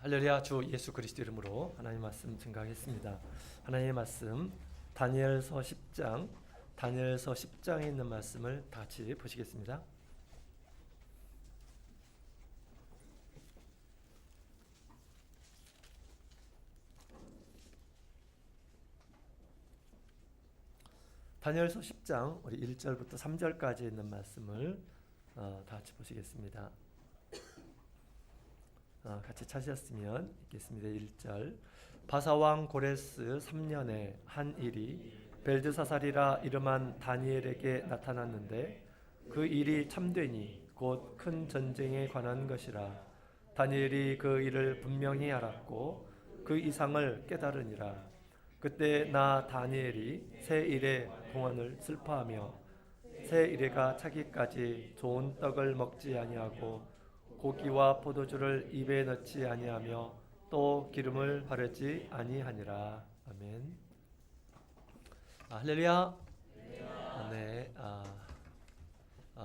할렐루야. 주 예수 그리스도 이름으로 하나님 말씀 증거하겠습니다. 하나님의 말씀 다니엘서 10장에 있는 말씀을 다 같이 보시겠습니다. 다니엘서 10장 우리 1절부터 3절까지 있는 말씀을 다 같이 보시겠습니다. 같이 찾으셨으면 읽겠습니다. 1절. 바사왕 고레스 3년에 한 일이 벨드사살이라 이름한 다니엘에게 나타났는데 그 일이 참되니 곧 큰 전쟁에 관한 것이라. 다니엘이 그 일을 분명히 알았고 그 이상을 깨달으니라. 그때 나 다니엘이 새 일의 동안을 슬퍼하며 새 일에가 차기까지 좋은 떡을 먹지 아니하고 고기와 포도주를 입에 넣지 아니하며 또 기름을 바르지 아니하니라. 아멘. 할렐루야. 네,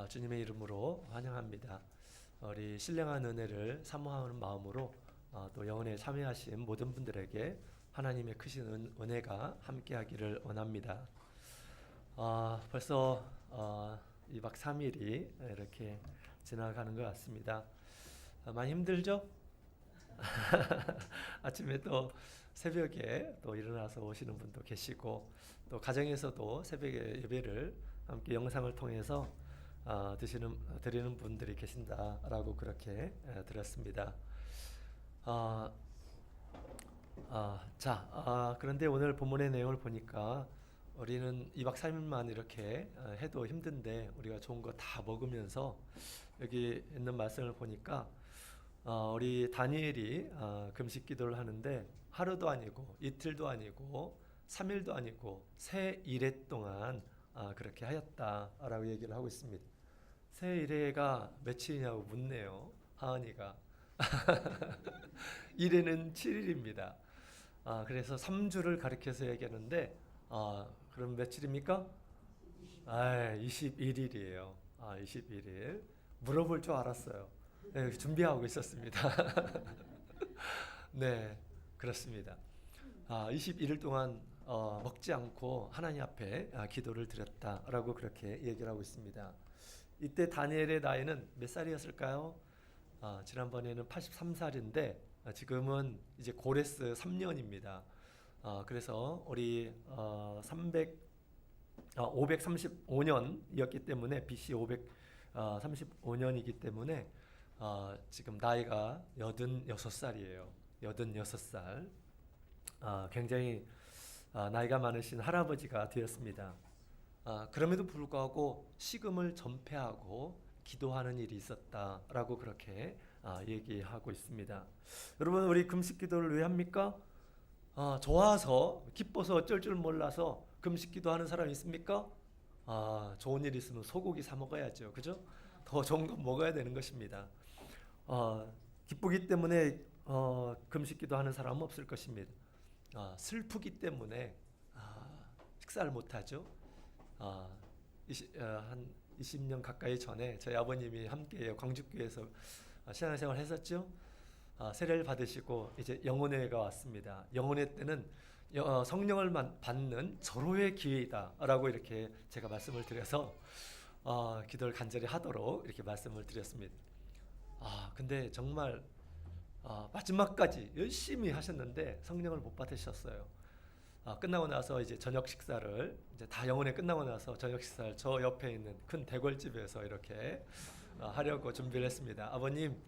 주님의 이름으로 환영합니다. 우리 신령한 은혜를 사모하는 마음으로 또 영혼에 참여하신 모든 분들에게 하나님의 크신 은혜가 함께하기를 원합니다. 벌써 2박 3일이 이렇게 지나가는 것 같습니다. 많이 힘들죠? 아침에 또 새벽에 또 일어나서 오시는 분도 계시고 또 가정에서도 새벽에 예배를 함께 영상을 통해서 드리는 분들이 계신다라고 그렇게 들었습니다. 그런데 오늘 본문의 내용을 보니까 우리는 2박 3일만 이렇게 해도 힘든데 우리가 좋은 거 다 먹으면서 여기 있는 말씀을 보니까 우리 다니엘이 금식 기도를 하는데 하루도 아니고 이틀도 아니고 3일도 아니고 새 일해 동안 그렇게 하였다라고 얘기를 하고 있습니다. 새 일해가 며칠이냐고 묻네요. 하은이가. 일해는 7일입니다. 그래서 3주를 가리켜서 얘기하는데 그럼 며칠입니까? 21일이에요. 21일. 물어볼 줄 알았어요. 네, 준비하고 있었습니다. 네, 그렇습니다. 21일 동안 먹지 않고 하나님 앞에 기도를 드렸다라고 그렇게 얘기를 하고 있습니다. 이때 다니엘의 나이는 몇 살이었을까요? 지난번에는 83살인데 지금은 이제 고레스 3년입니다. 그래서 우리 535년이었기 때문에 BC 535년이기 때문에 지금 나이가 86살이에요. 86살. 굉장히 나이가 많으신 할아버지가 되었습니다. 그럼에도 불구하고 식음을 전폐하고 기도하는 일이 있었다라고 그렇게 얘기하고 있습니다. 여러분, 우리 금식 기도를 왜 합니까? 좋아서 기뻐서 어쩔 줄 몰라서 금식 기도하는 사람 있습니까? 좋은 일 있으면 소고기 사 먹어야죠. 그죠? 더 좋은 거 먹어야 되는 것입니다. 기쁘기 때문에 금식 기도하는 사람은 없을 것입니다. 슬프기 때문에 식사를 못하죠. 한 20년 가까이 전에 저희 아버님이 함께 광주교회에서 신앙생활 했었죠. 세례를 받으시고 이제 영혼회가 왔습니다. 영혼회 때는 성령을 받는 절호의 기회이다라고 이렇게 제가 말씀을 드려서 기도를 간절히 하도록 이렇게 말씀을 드렸습니다. 근데 정말 마지막까지 열심히 하셨는데 성령을 못 받으셨어요. 끝나고 나서 이제 저녁 식사를 이제 다 영혼회 끝나고 나서 저녁 식사를 저 옆에 있는 큰 대궐집에서 이렇게 하려고 준비를 했습니다. 아버님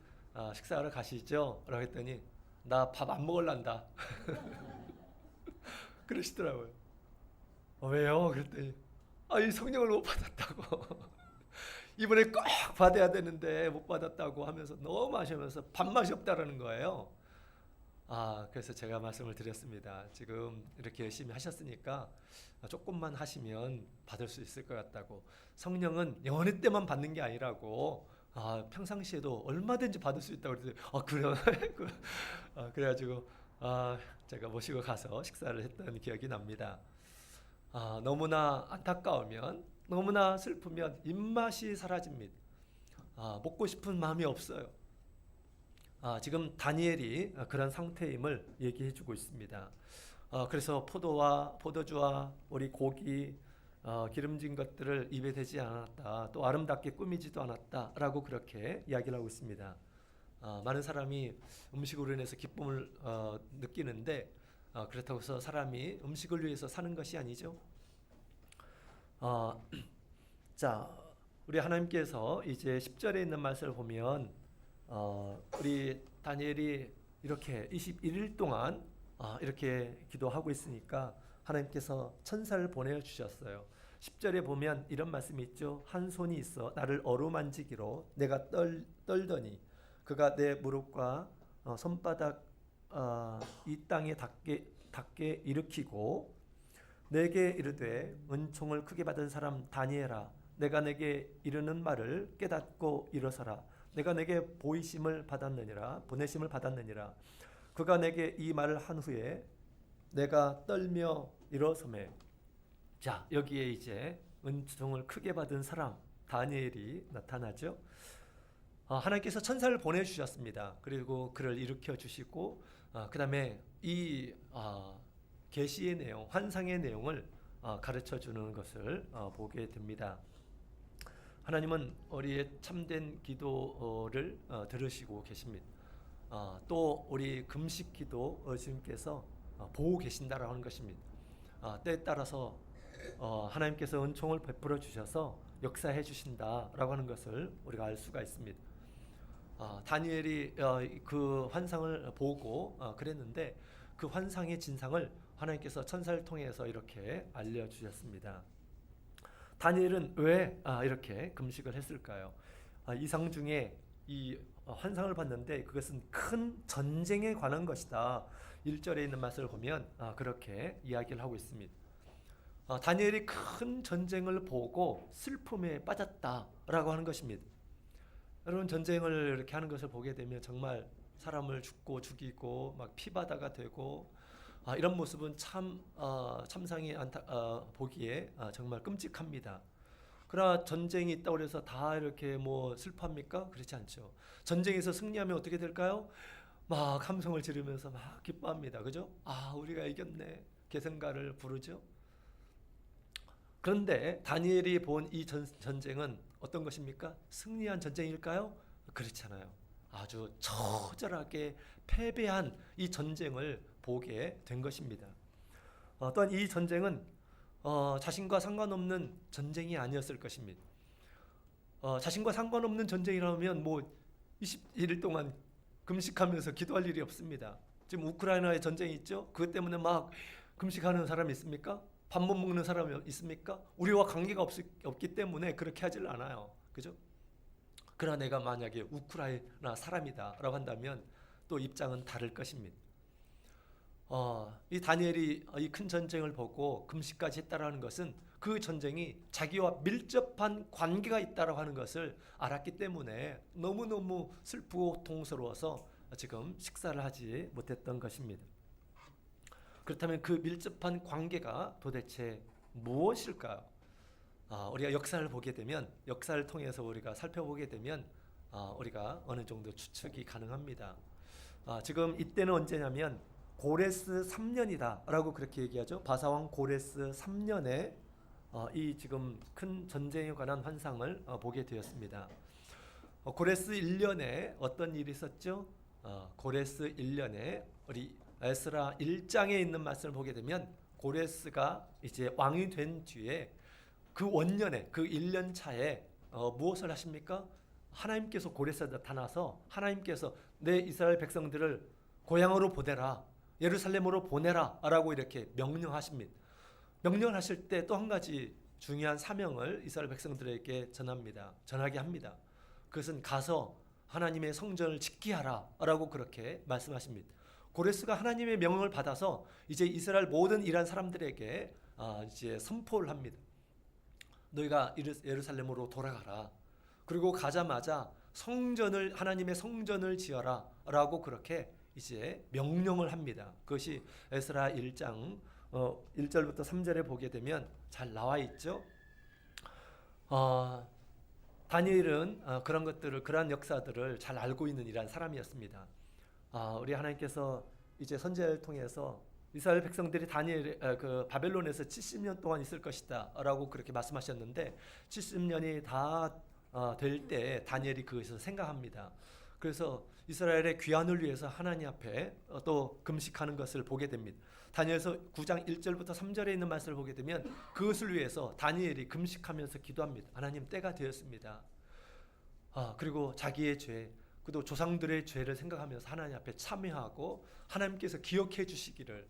식사하러 가시죠? 라고 했더니 나 밥 안 먹을란다. 그러시더라고요. 왜요? 그랬더니 이 성령을 못 받았다고. 이번에 꼭 받아야 되는데 못 받았다고 하면서 너무 하시면서 밥맛이 없다라는 거예요. 그래서 제가 말씀을 드렸습니다. 지금 이렇게 열심히 하셨으니까 조금만 하시면 받을 수 있을 것 같다고. 성령은 영원히 때만 받는 게 아니라고. 평상시에도 얼마든지 받을 수 있다고 그랬더니 그래. 그래가지고 제가 모시고 가서 식사를 했던 기억이 납니다. 너무나 안타까우면, 너무나 슬프면 입맛이 사라집니다. 먹고 싶은 마음이 없어요. 지금 다니엘이 그런 상태임을 얘기해주고 있습니다. 그래서 포도주와 우리 고기, 기름진 것들을 입에 대지 않았다. 또 아름답게 꾸미지도 않았다라고 그렇게 이야기를 하고 있습니다. 많은 사람이 음식으로 인해서 기쁨을 느끼는데 그렇다고 해서 사람이 음식을 위해서 사는 것이 아니죠. 자, 우리 하나님께서 이제 10절에 있는 말씀을 보면 우리 다니엘이 이렇게 21일 동안 이렇게 기도하고 있으니까 하나님께서 천사를 보내주셨어요. 10절에 보면 이런 말씀이 있죠. 한 손이 있어 나를 어루만지기로 내가 떨더니 그가 내 무릎과 손바닥 이 땅에 닿게 일으키고 내게 이르되 은총을 크게 받은 사람 다니엘아 내가 내게 이르는 말을 깨닫고 일어서라. 내가 내게 보내심을 받았느니라. 그가 내게 이 말을 한 후에 내가 떨며 일어서매. 자, 여기에 이제 은총을 크게 받은 사람 다니엘이 나타나죠. 하나님께서 천사를 보내주셨습니다. 그리고 그를 일으켜 주시고 그 다음에 이 계시의 내용, 환상의 내용을 가르쳐 주는 것을 보게 됩니다. 하나님은 우리의 참된 기도를 들으시고 계십니다. 또 우리 금식 기도 주님께서 보고 계신다라고 하는 것입니다. 때에 따라서 하나님께서 은총을 베풀어 주셔서 역사해 주신다라고 하는 것을 우리가 알 수가 있습니다. 다니엘이 그 환상을 보고 그랬는데 그 환상의 진상을 하나님께서 천사를 통해서 이렇게 알려주셨습니다. 다니엘은 왜 이렇게 금식을 했을까요? 이상 중에 이 환상을 봤는데 그것은 큰 전쟁에 관한 것이다. 1절에 있는 말씀을 보면 그렇게 이야기를 하고 있습니다. 다니엘이 큰 전쟁을 보고 슬픔에 빠졌다라고 하는 것입니다. 여러분 전쟁을 이렇게 하는 것을 보게 되면 정말 사람을 죽이고 막 피바다가 되고 이런 모습은 참상이 보기에 정말 끔찍합니다. 그러나 전쟁이 있다고 해서 다 이렇게 슬퍼합니까? 그렇지 않죠. 전쟁에서 승리하면 어떻게 될까요? 막 함성을 지르면서 막 기뻐합니다. 그죠? 우리가 이겼네. 개성가를 부르죠. 그런데 다니엘이 본 이 전쟁은 어떤 것입니까? 승리한 전쟁일까요? 그렇잖아요. 아주 처절하게 패배한 이 전쟁을 보게 된 것입니다. 또한 이 전쟁은 자신과 상관없는 전쟁이 아니었을 것입니다. 자신과 상관없는 전쟁이라면 21일 동안 금식하면서 기도할 일이 없습니다. 지금 우크라이나에 전쟁이 있죠? 그것 때문에 막 금식하는 사람이 있습니까? 밥 못 먹는 사람이 있습니까? 우리와 관계가 없기 때문에 그렇게 하질 않아요. 그죠? 그러나 내가 만약에 우크라이나 사람이다라고 한다면 또 입장은 다를 것입니다. 이 다니엘이 이 큰 전쟁을 보고 금식까지 했다라는 것은 그 전쟁이 자기와 밀접한 관계가 있다라고 하는 것을 알았기 때문에 너무너무 슬프고 고통스러워서 지금 식사를 하지 못했던 것입니다. 그렇다면 그 밀접한 관계가 도대체 무엇일까요? 우리가 역사를 보게 되면, 역사를 통해서 우리가 살펴보게 되면 우리가 어느 정도 추측이 가능합니다. 지금 이때는 언제냐면 고레스 3년이다 라고 그렇게 얘기하죠. 바사왕 고레스 3년에 이 지금 큰 전쟁에 관한 환상을 보게 되었습니다. 고레스 1년에 어떤 일이 있었죠? 고레스 1년에 우리 에스라 1장에 있는 말씀을 보게 되면 고레스가 이제 왕이 된 뒤에 그 원년에 그 1년 차에 무엇을 하십니까? 하나님께서 고레스에 나타나서 하나님께서 내 이스라엘 백성들을 고향으로 보내라, 예루살렘으로 보내라 라고 이렇게 명령하십니다. 명령을 하실 때 또 한 가지 중요한 사명을 이스라엘 백성들에게 전하게 합니다. 그것은 가서 하나님의 성전을 짓게 하라 라고 그렇게 말씀하십니다. 고레스가 하나님의 명령을 받아서 이제 이스라엘 모든 이란 사람들에게 이제 선포를 합니다. 너희가 예루살렘으로 돌아가라. 그리고 가자마자 하나님의 성전을 지어라 라고 그렇게 이제 명령을 합니다. 그것이 에스라 1장 1절부터 3절에 보게 되면 잘 나와 있죠. 다니엘은 그런 것들을, 그러한 역사들을 잘 알고 있는 이러한 사람이었습니다. 우리 하나님께서 이제 선지자를 통해서 이스라엘 백성들이 그 바벨론에서 70년 동안 있을 것이다라고 그렇게 말씀하셨는데 70년이 다 될 때 다니엘이 그것을 생각합니다. 그래서 이스라엘의 귀환을 위해서 하나님 앞에 또 금식하는 것을 보게 됩니다. 다니엘서 9장 1절부터 3절에 있는 말씀을 보게 되면 그것을 위해서 다니엘이 금식하면서 기도합니다. 하나님, 때가 되었습니다. 그리고 자기의 죄, 그리고 조상들의 죄를 생각하면서 하나님 앞에 참회하고 하나님께서 기억해 주시기를,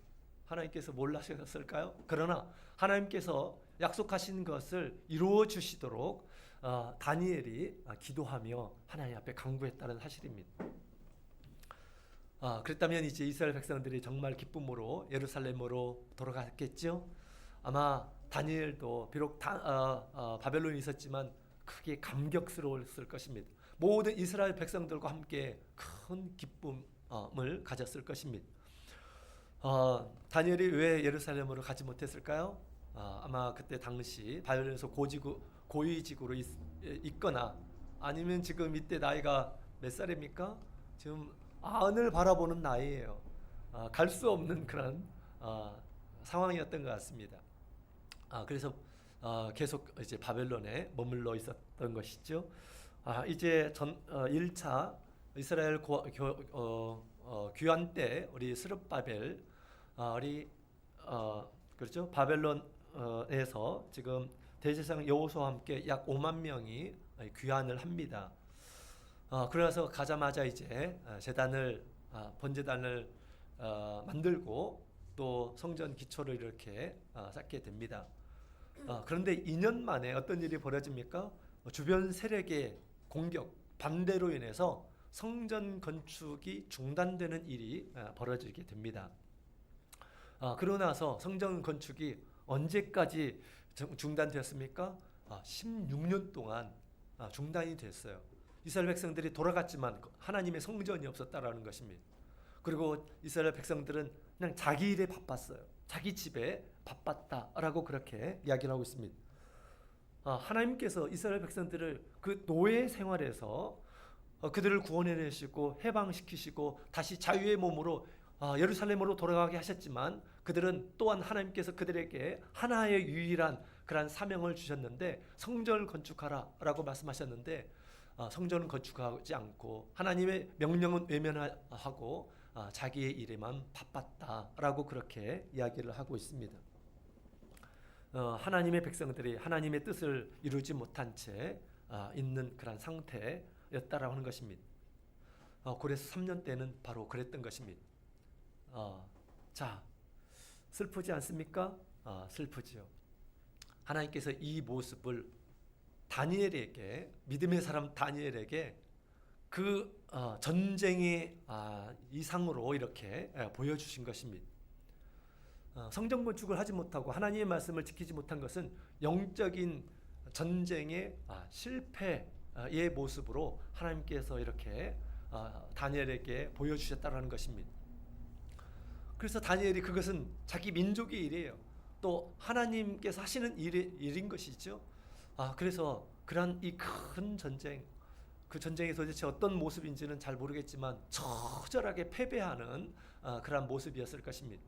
하나님께서 몰라셨을까요? 그러나 하나님께서 약속하신 것을 이루어 주시도록 다니엘이 기도하며 하나님 앞에 간구했다는 사실입니다. 그랬다면 이제 이스라엘 백성들이 정말 기쁨으로 예루살렘으로 돌아갔겠죠. 아마 다니엘도 비록 바벨론에 있었지만 크게 감격스러웠을 것입니다. 모든 이스라엘 백성들과 함께 큰 기쁨을 가졌을 것입니다. 다니엘이 왜 예루살렘으로 가지 못했을까요? 아마 그때 당시 바벨론에서 고위직으로 있거나 아니면 지금 이때 나이가 몇 살입니까? 지금 안을 바라보는 나이예요. 갈 수 없는 그런 상황이었던 것 같습니다. 그래서 계속 이제 바벨론에 머물러 있었던 것이죠. 이제 1차 이스라엘 귀환 때 우리 스룹바벨 그렇죠? 바벨론에서 지금 대제사장 여호수아와 함께 약 5만 명이 귀환을 합니다. 그래서 가자마자 이제 번제단을 만들고 또 성전 기초를 이렇게 쌓게 됩니다. 그런데 2년 만에 어떤 일이 벌어집니까? 주변 세력의 공격, 반대로 인해서 성전 건축이 중단되는 일이 벌어지게 됩니다. 그러고 나서 성전 건축이 언제까지 중단되었습니까? 16년 동안 중단이 됐어요. 이스라엘 백성들이 돌아갔지만 하나님의 성전이 없었다라는 것입니다. 그리고 이스라엘 백성들은 그냥 자기 일에 바빴어요. 자기 집에 바빴다라고 그렇게 이야기를 하고 있습니다. 하나님께서 이스라엘 백성들을 그 노예 생활에서 그들을 구원해내시고 해방시키시고 다시 자유의 몸으로 예루살렘으로 돌아가게 하셨지만 그들은 또한 하나님께서 그들에게 하나의 유일한 그러한 사명을 주셨는데 성전을 건축하라라고 말씀하셨는데 성전은 건축하지 않고 하나님의 명령은 외면하고 자기의 일에만 바빴다라고 그렇게 이야기를 하고 있습니다. 하나님의 백성들이 하나님의 뜻을 이루지 못한 채 있는 그런 상태였다라고 하는 것입니다. 그래서 3년 때는 바로 그랬던 것입니다. 자, 슬프지 않습니까? 슬프지요. 하나님께서 이 모습을 다니엘에게, 믿음의 사람 다니엘에게 그 전쟁의 이상으로 이렇게 보여주신 것입니다. 성전 건축을 하지 못하고 하나님의 말씀을 지키지 못한 것은 영적인 전쟁의 실패의 모습으로 하나님께서 이렇게 다니엘에게 보여주셨다는 것입니다. 그래서 다니엘이 그것은 자기 민족의 일이에요. 또 하나님께서 하시는 일인 것이죠. 그래서 그러한 이 큰 전쟁, 그 전쟁이 도대체 어떤 모습인지는 잘 모르겠지만 처절하게 패배하는 그러한 모습이었을 것입니다.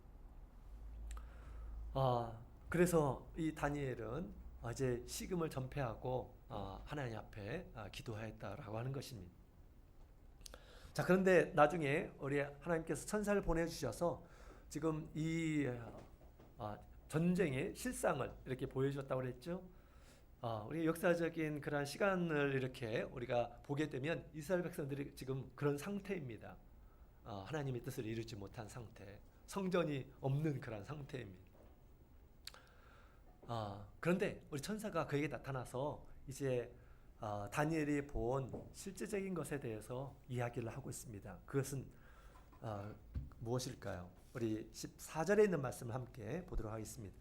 그래서 이 다니엘은 이제 식음을 전폐하고 하나님 앞에 기도하였다라고 하는 것입니다. 자, 그런데 나중에 우리 하나님께서 천사를 보내주셔서 지금 이 전쟁의 실상을 이렇게 보여주셨다고 그랬죠. 우리 역사적인 그런 시간을 이렇게 우리가 보게 되면 이스라엘 백성들이 지금 그런 상태입니다. 하나님의 뜻을 이루지 못한 상태, 성전이 없는 그런 상태입니다. 그런데 우리 천사가 그에게 나타나서 이제 다니엘이 본 실제적인 것에 대해서 이야기를 하고 있습니다. 그것은 무엇일까요? 우리 14절에 있는 말씀을 함께 보도록 하겠습니다.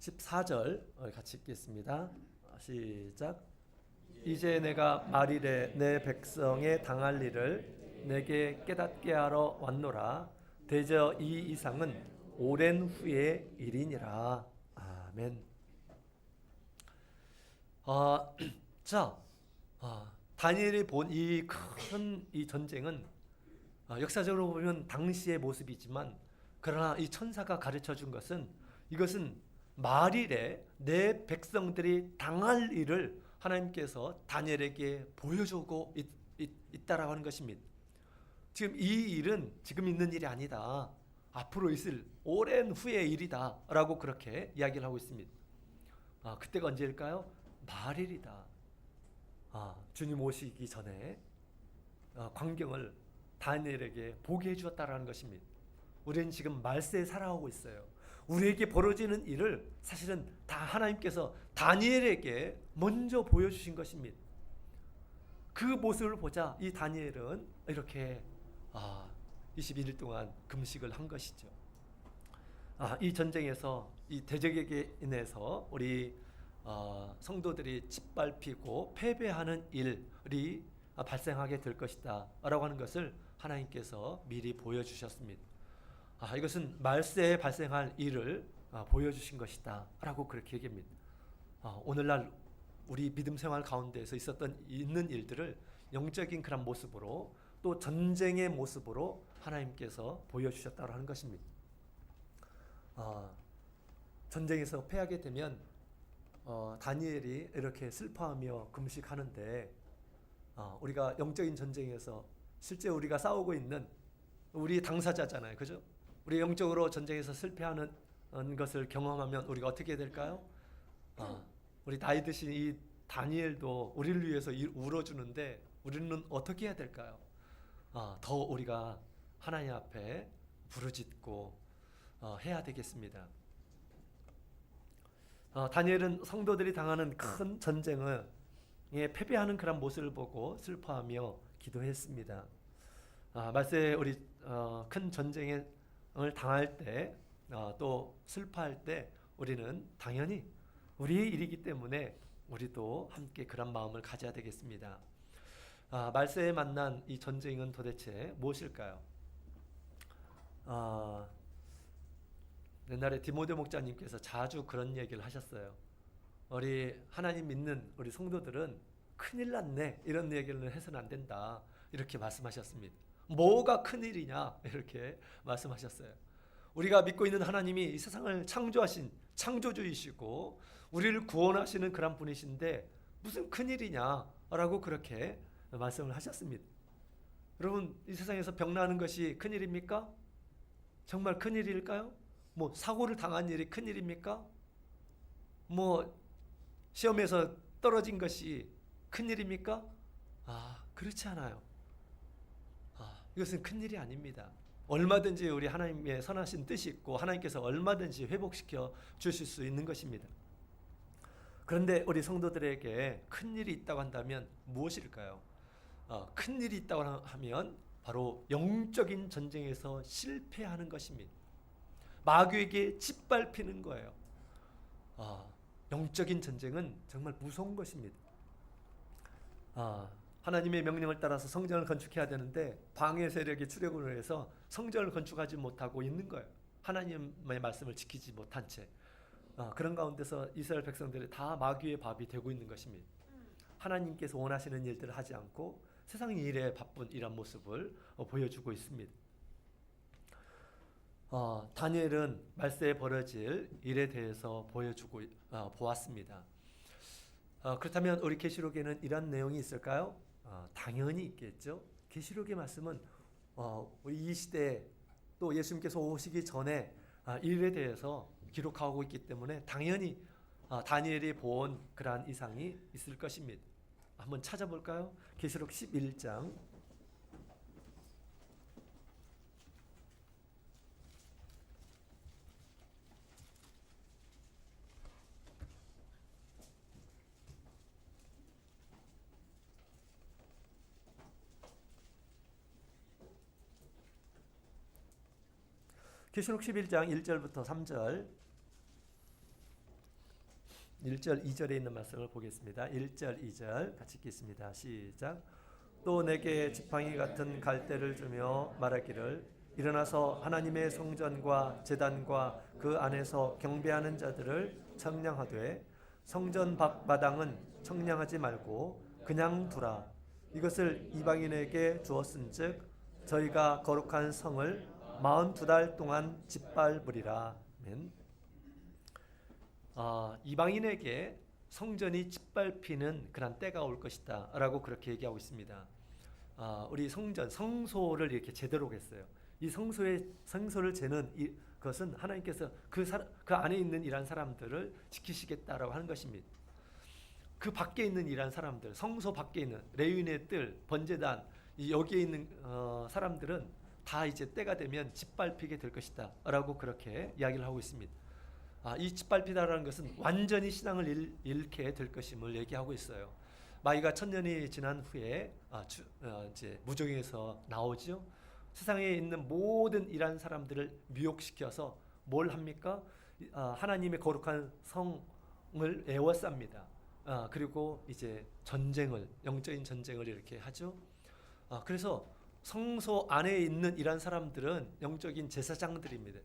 14절 같이 읽겠습니다. 시작. 이제 내가 말이래 내 백성의 당할 일을 내게 깨닫게 하러 왔노라. 대저 이 이상은 오랜 후의 일이니라. 아멘. 자, 다니엘이 본 이 큰 이 전쟁은 역사적으로 보면 당시의 모습이지만, 그러나 이 천사가 가르쳐 준 것은, 이것은 말일에 내 백성들이 당할 일을 하나님께서 다니엘에게 보여주고 있다라고 하는 것입니다. 지금 이 일은 지금 있는 일이 아니다, 앞으로 있을 오랜 후의 일이다 라고 그렇게 이야기를 하고 있습니다. 그때가 언제일까요? 말일이다. 주님 오시기 전에 광경을 다니엘에게 보게 해주었다라는 것입니다. 우리는 지금 말세에 살아가고 있어요. 우리에게 벌어지는 일을 사실은 다 하나님께서 다니엘에게 먼저 보여주신 것입니다. 그 모습을 보자 이 다니엘은 이렇게 21일 동안 금식을 한 것이죠. 이 전쟁에서, 이 대적에게 인해서 우리 성도들이 짓밟히고 패배하는 일이 발생하게 될 것이다 라고 하는 것을 하나님께서 미리 보여주셨습니다. 이것은 말세에 발생할 일을 보여주신 것이다 라고 그렇게 얘기합니다. 오늘날 우리 믿음 생활 가운데에서 있는 일들을 영적인 그런 모습으로, 또 전쟁의 모습으로 하나님께서 보여주셨다고 하는 것입니다. 전쟁에서 패하게 되면 다니엘이 이렇게 슬퍼하며 금식하는데, 우리가 영적인 전쟁에서 실제 우리가 싸우고 있는 우리 당사자잖아요, 그죠? 우리 영적으로 전쟁에서 실패하는 것을 경험하면 우리가 어떻게 될까요? 우리 나이 드신 이 다니엘도 우리를 위해서 울어주는데 우리는 어떻게 해야 될까요? 더 우리가 하나님 앞에 부르짖고 해야 되겠습니다. 다니엘은 성도들이 당하는 큰 전쟁에 패배하는 그런 모습을 보고 슬퍼하며 기도했습니다. 말세에 우리 큰 전쟁을 당할 때, 또 슬퍼할 때 우리는 당연히 우리의 일이기 때문에 우리도 함께 그런 마음을 가져야 되겠습니다. 말세에 만난 이 전쟁은 도대체 무엇일까요? 옛날에 디모데 목자님께서 자주 그런 얘기를 하셨어요. 우리 하나님 믿는 우리 성도들은 큰일 났네, 이런 얘기를 해서는 안 된다, 이렇게 말씀하셨습니다. 뭐가 큰일이냐, 이렇게 말씀하셨어요. 우리가 믿고 있는 하나님이 이 세상을 창조하신 창조주이시고 우리를 구원하시는 그런 분이신데 무슨 큰일이냐라고 그렇게 말씀을 하셨습니다. 여러분, 이 세상에서 병나는 것이 큰일입니까? 정말 큰일일까요? 뭐 사고를 당한 일이 큰일입니까? 뭐 시험에서 떨어진 것이 큰일입니까? 그렇지 않아요. 이것은 큰일이 아닙니다. 얼마든지 우리 하나님의 선하신 뜻이 있고 하나님께서 얼마든지 회복시켜 주실 수 있는 것입니다. 그런데 우리 성도들에게 큰일이 있다고 한다면 무엇일까요? 큰일이 있다고 하면 바로 영적인 전쟁에서 실패하는 것입니다. 마귀에게 짓밟히는 거예요. 영적인 전쟁은 정말 무서운 것입니다. 하나님의 명령을 따라서 성전을 건축해야 되는데 방해 세력이 출애굽을 해서 성전을 건축하지 못하고 있는 거예요. 하나님의 말씀을 지키지 못한 채. 그런 가운데서 이스라엘 백성들이 다 마귀의 밥이 되고 있는 것입니다. 하나님께서 원하시는 일들을 하지 않고 세상 일에 바쁜 이런 모습을 보여주고 있습니다. 다니엘은 말세에 벌어질 일에 대해서 보았습니다. 그렇다면 우리 계시록에는 이런 내용이 있을까요? 당연히 있겠죠. 계시록의 말씀은 우리 이 시대, 또 예수님께서 오시기 전에 일에 대해서 기록하고 있기 때문에 당연히 다니엘이 본 그러한 이상이 있을 것입니다. 한번 찾아볼까요? 계시록 11장 계시록 11장 1절부터 3절, 1절 2절에 있는 말씀을 보겠습니다. 1절 2절 같이 읽겠습니다. 시작. 또 내게 지팡이 같은 갈대를 주며 말하기를 일어나서 하나님의 성전과 제단과 그 안에서 경배하는 자들을 청량하되 성전 밖 마당은 청량하지 말고 그냥 두라. 이것을 이방인에게 주었은즉 저희가 거룩한 성을 42달 동안 짓밟으리라. 아멘. 이방인에게 성전이 짓밟히는 그런 때가 올 것이다 라고 그렇게 얘기하고 있습니다. 우리 성전, 성소를 이렇게 제대로 했어요. 이 성소를 재는 것은 하나님께서 그 안에 있는 이란 사람들을 지키시겠다라고 하는 것입니다. 그 밖에 있는 이란 사람들, 성소 밖에 있는 레위인의 뜰, 번제단, 여기에 있는 사람들은 다 이제 때가 되면 짓밟히게 될 것이다 라고 그렇게 이야기를 하고 있습니다. 이 짓밟히다라는 것은 완전히 신앙을 잃게 될 것임을 얘기하고 있어요. 마귀가 1000년이 지난 후에 이제 무정에서 나오죠. 세상에 있는 모든 이란 사람들을 미혹시켜서 뭘 합니까? 하나님의 거룩한 성을 에워쌉니다. 그리고 이제 영적인 전쟁을 이렇게 하죠. 그래서 성소 안에 있는 이란 사람들은 영적인 제사장들입니다.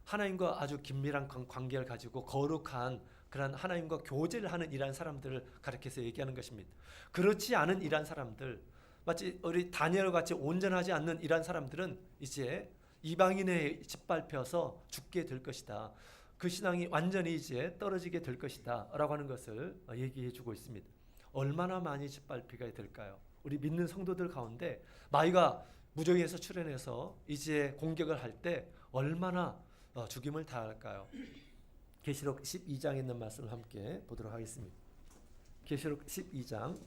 하나님과 아주 긴밀한 관계를 가지고 거룩한 그런 하나님과 교제를 하는 이란 사람들을 가리켜서 얘기하는 것입니다. 그렇지 않은 이란 사람들, 마치 우리 다니엘과 같이 온전하지 않는 이란 사람들은 이제 이방인에 짓밟혀서 죽게 될 것이다. 그 신앙이 완전히 이제 떨어지게 될 것이다 라고 하는 것을 얘기해 주고 있습니다. 얼마나 많이 짓밟히게 될까요? 우리 믿는 성도들 가운데 마귀가 무정에서 출현해서 이제 공격을 할 때 얼마나 죽임을 당할까요? 계시록 12장에 있는 말씀을 함께 보도록 하겠습니다. 계시록 12장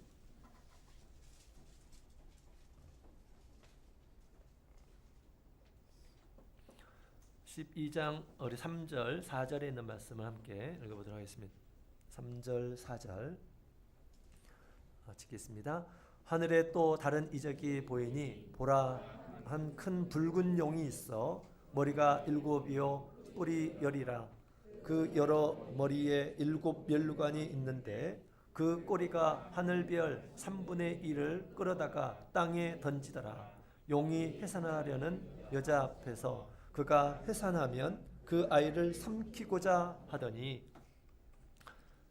12장 우리 3절 4절에 있는 말씀을 함께 읽어보도록 하겠습니다. 3절 4절 찍겠습니다. 하늘에 또 다른 이적이 보이니 보라 한 큰 붉은 용이 있어 머리가 7이요 뿔이 10이라. 그 여러 머리에 7 면류관이 있는데 그 꼬리가 하늘별 3분의 1을 끌어다가 땅에 던지더라. 용이 해산하려는 여자 앞에서 그가 해산하면 그 아이를 삼키고자 하더니,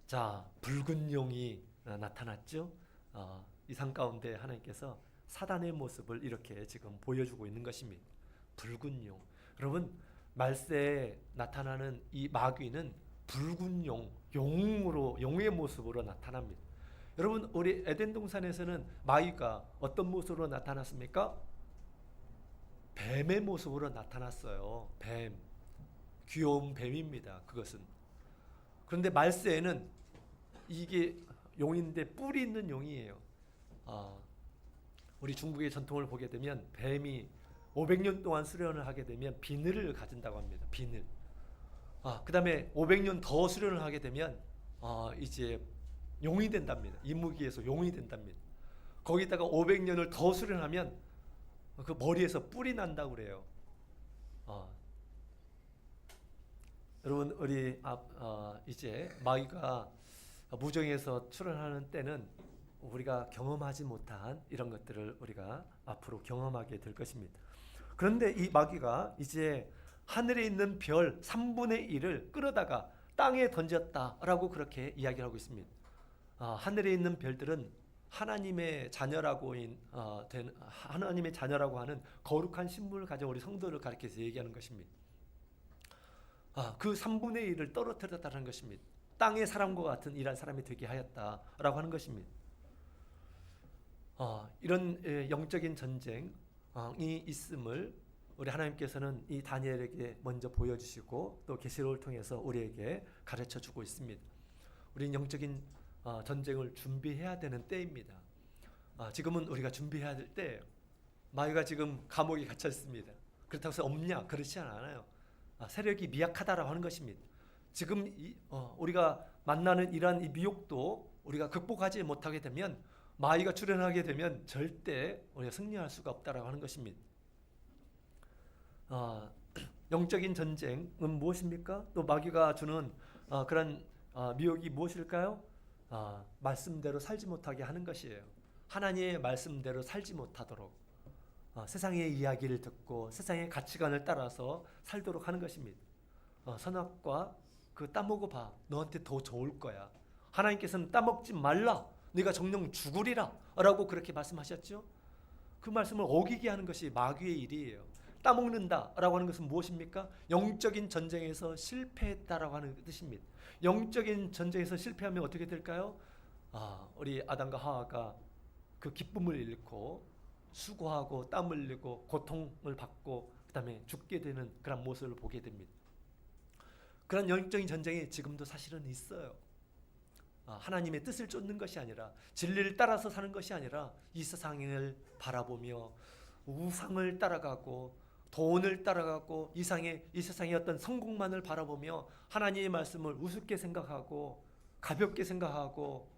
자, 붉은 용이 나타났죠. 이 상 가운데 하나님께서 사단의 모습을 이렇게 지금 보여주고 있는 것입니다. 붉은 용. 여러분, 말세에 나타나는 이 마귀는 붉은 용의 모습으로 나타납니다. 여러분, 우리 에덴 동산에서는 마귀가 어떤 모습으로 나타났습니까? 뱀의 모습으로 나타났어요. 뱀. 귀여운 뱀입니다. 그것은. 그런데 말세에는 이게 용인데 뿔이 있는 용이에요. 우리 중국의 전통을 보게 되면 뱀이 500년 동안 수련을 하게 되면 비늘을 가진다고 합니다. 비늘. 그 다음에 500년 더 수련을 하게 되면 이제 용이 된답니다. 이무기에서 용이 된답니다. 거기다가 500년을 더 수련하면 그 머리에서 뿔이 난다고 그래요. 여러분, 우리 이제 마귀가 무정에서 출현하는 때는 우리가 경험하지 못한 이런 것들을 우리가 앞으로 경험하게 될 것입니다. 그런데 이 마귀가 이제 하늘에 있는 별 3분의 1을 끌어다가 땅에 던졌다라고 그렇게 이야기를 하고 있습니다. 하늘에 있는 별들은 하나님의 자녀라고 하나님의 자녀라고 하는 거룩한 신분을 가진 우리 성도를 가리켜서 얘기하는 것입니다. 그 3분의 1을 떨어뜨렸다는 것입니다. 땅의 사람과 같은 이런 사람이 되게 하였다라고 하는 것입니다. 이런 영적인 전쟁이 있음을 우리 하나님께서는 이 다니엘에게 먼저 보여주시고 또 계시록을 통해서 우리에게 가르쳐주고 있습니다. 우리는 영적인 전쟁을 준비해야 되는 때입니다. 지금은 우리가 준비해야 될 때예요. 마귀가 지금 감옥에 갇혀 있습니다. 그렇다고 해서 없냐? 그렇지 않아요. 세력이 미약하다라고 하는 것입니다. 지금 우리가 만나는 이러한 이 미혹도 우리가 극복하지 못하게 되면, 마귀가 출현하게 되면 절대 우리가 승리할 수가 없다라고 하는 것입니다. 영적인 전쟁은 무엇입니까? 또 마귀가 주는 그런 미혹이 무엇일까요? 말씀대로 살지 못하게 하는 것이에요. 하나님의 말씀대로 살지 못하도록. 세상의 이야기를 듣고 세상의 가치관을 따라서 살도록 하는 것입니다. 선악과 그 따먹어 봐. 너한테 더 좋을 거야. 하나님께서는 따먹지 말라. 네가 정녕 죽으리라 라고 그렇게 말씀하셨죠. 그 말씀을 어기게 하는 것이 마귀의 일이에요. 따먹는다 라고 하는 것은 무엇입니까? 영적인 전쟁에서 실패했다라고 하는 뜻입니다. 영적인 전쟁에서 실패하면 어떻게 될까요? 우리 아담과 하와가 그 기쁨을 잃고 수고하고 땀 흘리고 고통을 받고 그 다음에 죽게 되는 그런 모습을 보게 됩니다. 그런 영적인 전쟁이 지금도 사실은 있어요. 하나님의 뜻을 쫓는 것이 아니라 진리를 따라서 사는 것이 아니라 이 세상을 바라보며 우상을 따라가고 돈을 따라가고 이 세상의 어떤 성공만을 바라보며 하나님의 말씀을 우습게 생각하고 가볍게 생각하고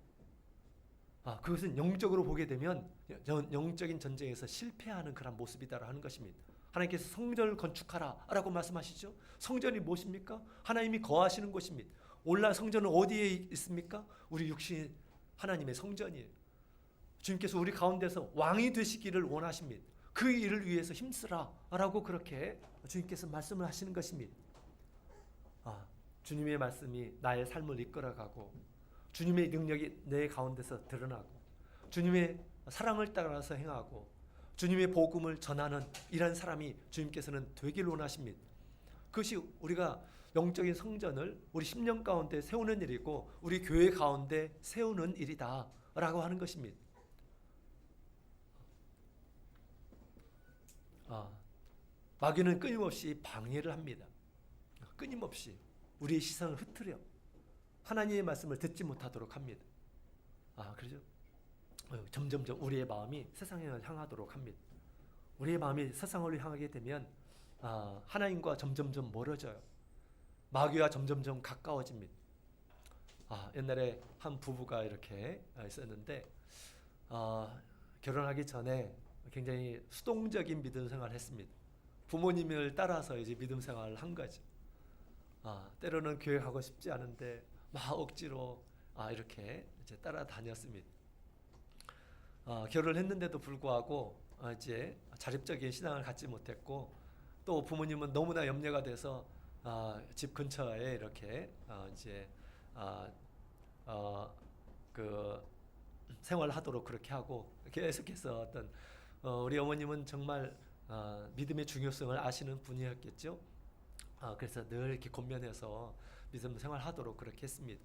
그것은 영적으로 보게 되면 영적인 전쟁에서 실패하는 그런 모습이다 하는 것입니다. 하나님께서 성전을 건축하라 라고 말씀하시죠. 성전이 무엇입니까? 하나님이 거하시는 곳입니다. 오늘날 성전은 어디에 있습니까? 우리 육신 하나님의 성전이에요. 주님께서 우리 가운데서 왕이 되시기를 원하십니다. 그 일을 위해서 힘쓰라 라고 그렇게 주님께서 말씀을 하시는 것입니다. 주님의 말씀이 나의 삶을 이끌어가고 주님의 능력이 내 가운데서 드러나고 주님의 사랑을 따라서 행하고 주님의 복음을 전하는 이런 사람이 주님께서는 되길 원하십니다. 그것이 우리가 영적인 성전을 우리 10년 가운데 세우는 일이고 우리 교회 가운데 세우는 일이다 라고 하는 것입니다. 마귀는 끊임없이 방해를 합니다. 끊임없이 우리의 시선을 흐트려 하나님의 말씀을 듣지 못하도록 합니다. 그렇죠? 점점점 우리의 마음이 세상을 향하도록 합니다. 우리의 마음이 세상을 향하게 되면 하나님과 점점점 멀어져요. 마귀와 점점점 가까워집니다. 옛날에 한 부부가 이렇게 있었는데 결혼하기 전에 굉장히 수동적인 믿음 생활을 했습니다. 부모님을 따라서 이제 믿음 생활을 한 거죠. 때로는 교회 가고 싶지 않은데 막 억지로 이렇게 이제 따라다녔습니다. 결혼을 했는데도 불구하고 이제 자립적인 신앙을 갖지 못했고 또 부모님은 너무나 염려가 돼서 집 근처에 이렇게 이제 그 생활하도록 그렇게 하고 계속해서 어떤 우리 어머님은 정말 믿음의 중요성을 아시는 분이었겠죠. 그래서 늘 이렇게 권면해서 믿음 생활하도록 그렇게 했습니다.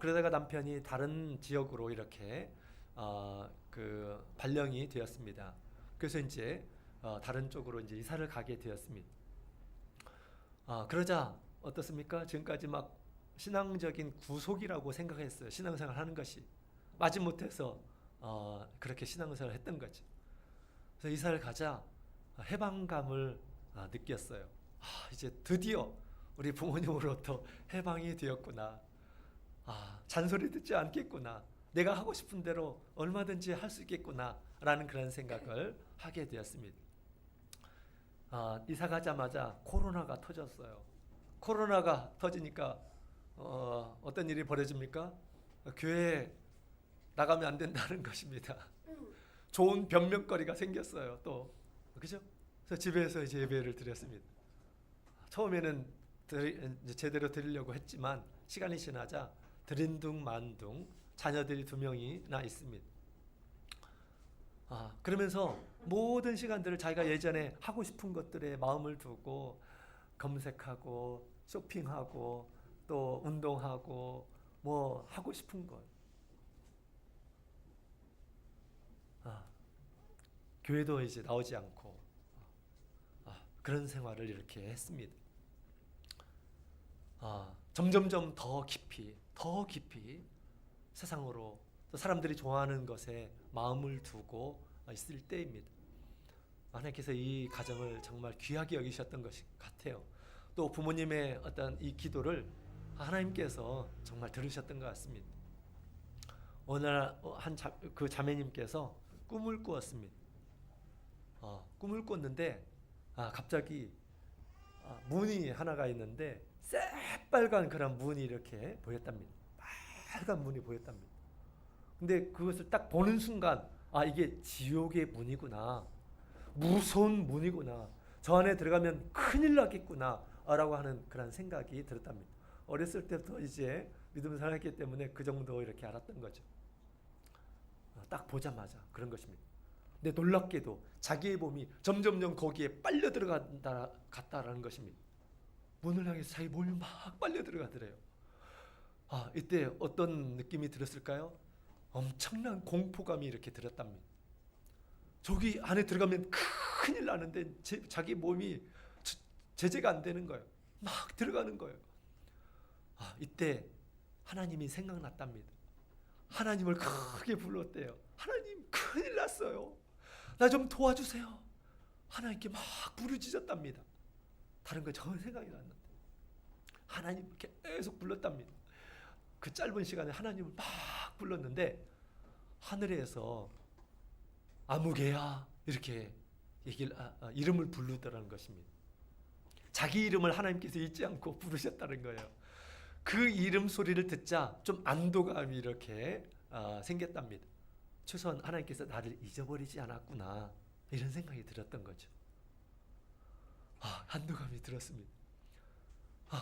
그러다가 남편이 다른 지역으로 이렇게 그 발령이 되었습니다. 그래서 이제 다른 쪽으로 이제 이사를 가게 되었습니다. 그러자 어떻습니까? 지금까지 막 신앙적인 구속이라고 생각했어요. 신앙생활 하는 것이 마지못해서 그렇게 신앙생활을 했던 거죠. 그래서 이사를 가자 해방감을 느꼈어요. 이제 드디어 우리 부모님으로부터 해방이 되었구나. 잔소리 듣지 않겠구나. 내가 하고 싶은 대로 얼마든지 할 수 있겠구나 라는 그런 생각을 하게 되었습니다. 이사 가자마자 코로나가 터졌어요. 코로나가 터지니까 어떤 일이 벌어집니까? 교회에 나가면 안 된다는 것입니다. 좋은 변명거리가 생겼어요. 또 그죠? 그래서 집에서 이제 예배를 드렸습니다. 처음에는 제대로 드리려고 했지만 시간이 지나자 들인둥만둥 자녀들이 2명이나 있습니다. 그러면서 모든 시간들을 자기가 예전에 하고 싶은 것들에 마음을 두고 검색하고 쇼핑하고 또 운동하고 뭐 하고 싶은 것 교회도 이제 나오지 않고 그런 생활을 이렇게 했습니다. 점점점 더 깊이 세상으로 또 사람들이 좋아하는 것에 마음을 두고 있을 때입니다. 하나님께서 이 가정을 정말 귀하게 여기셨던 것 같아요. 또 부모님의 어떤 이 기도를 하나님께서 정말 들으셨던 것 같습니다. 어느 날 그 자매님께서 꿈을 꾸었습니다. 꿈을 꿨는데 갑자기 문이 하나가 있는데 새빨간 그런 문이 이렇게 보였답니다. 빨간 문이 보였답니다. 근데 그것을 딱 보는 순간 이게 지옥의 문이구나. 무서운 문이구나. 저 안에 들어가면 큰일 나겠구나 라고 하는 그런 생각이 들었답니다. 어렸을 때부터 이제 믿음을 살았기 때문에 그 정도 이렇게 알았던 거죠. 딱 보자마자 그런 것입니다. 근데 놀랍게도 자기의 몸이 점점점 거기에 빨려 들어갔다라는 것입니다. 문을 향해서 자기 몸이 막 빨려 들어가더래요. 이때 어떤 느낌이 들었을까요? 엄청난 공포감이 이렇게 들었답니다. 저기 안에 들어가면 큰일 나는데 자기 몸이 제재가 안 되는 거예요. 막 들어가는 거예요. 이때 하나님이 생각났답니다. 하나님을 크게 불렀대요. 하나님, 큰일 났어요. 나 좀 도와주세요. 하나님께 막 부르짖었답니다. 다른 거 전혀 생각이 안 났는데 하나님 계속 불렀답니다. 그 짧은 시간에 하나님을 막 불렀는데 하늘에서 아무개야 이렇게 이름을 부르더라는 것입니다. 자기 이름을 하나님께서 잊지 않고 부르셨다는 거예요. 그 이름 소리를 듣자 좀 안도감이 이렇게 생겼답니다. 최소한 하나님께서 나를 잊어버리지 않았구나 이런 생각이 들었던 거죠. 안도감이 들었습니다.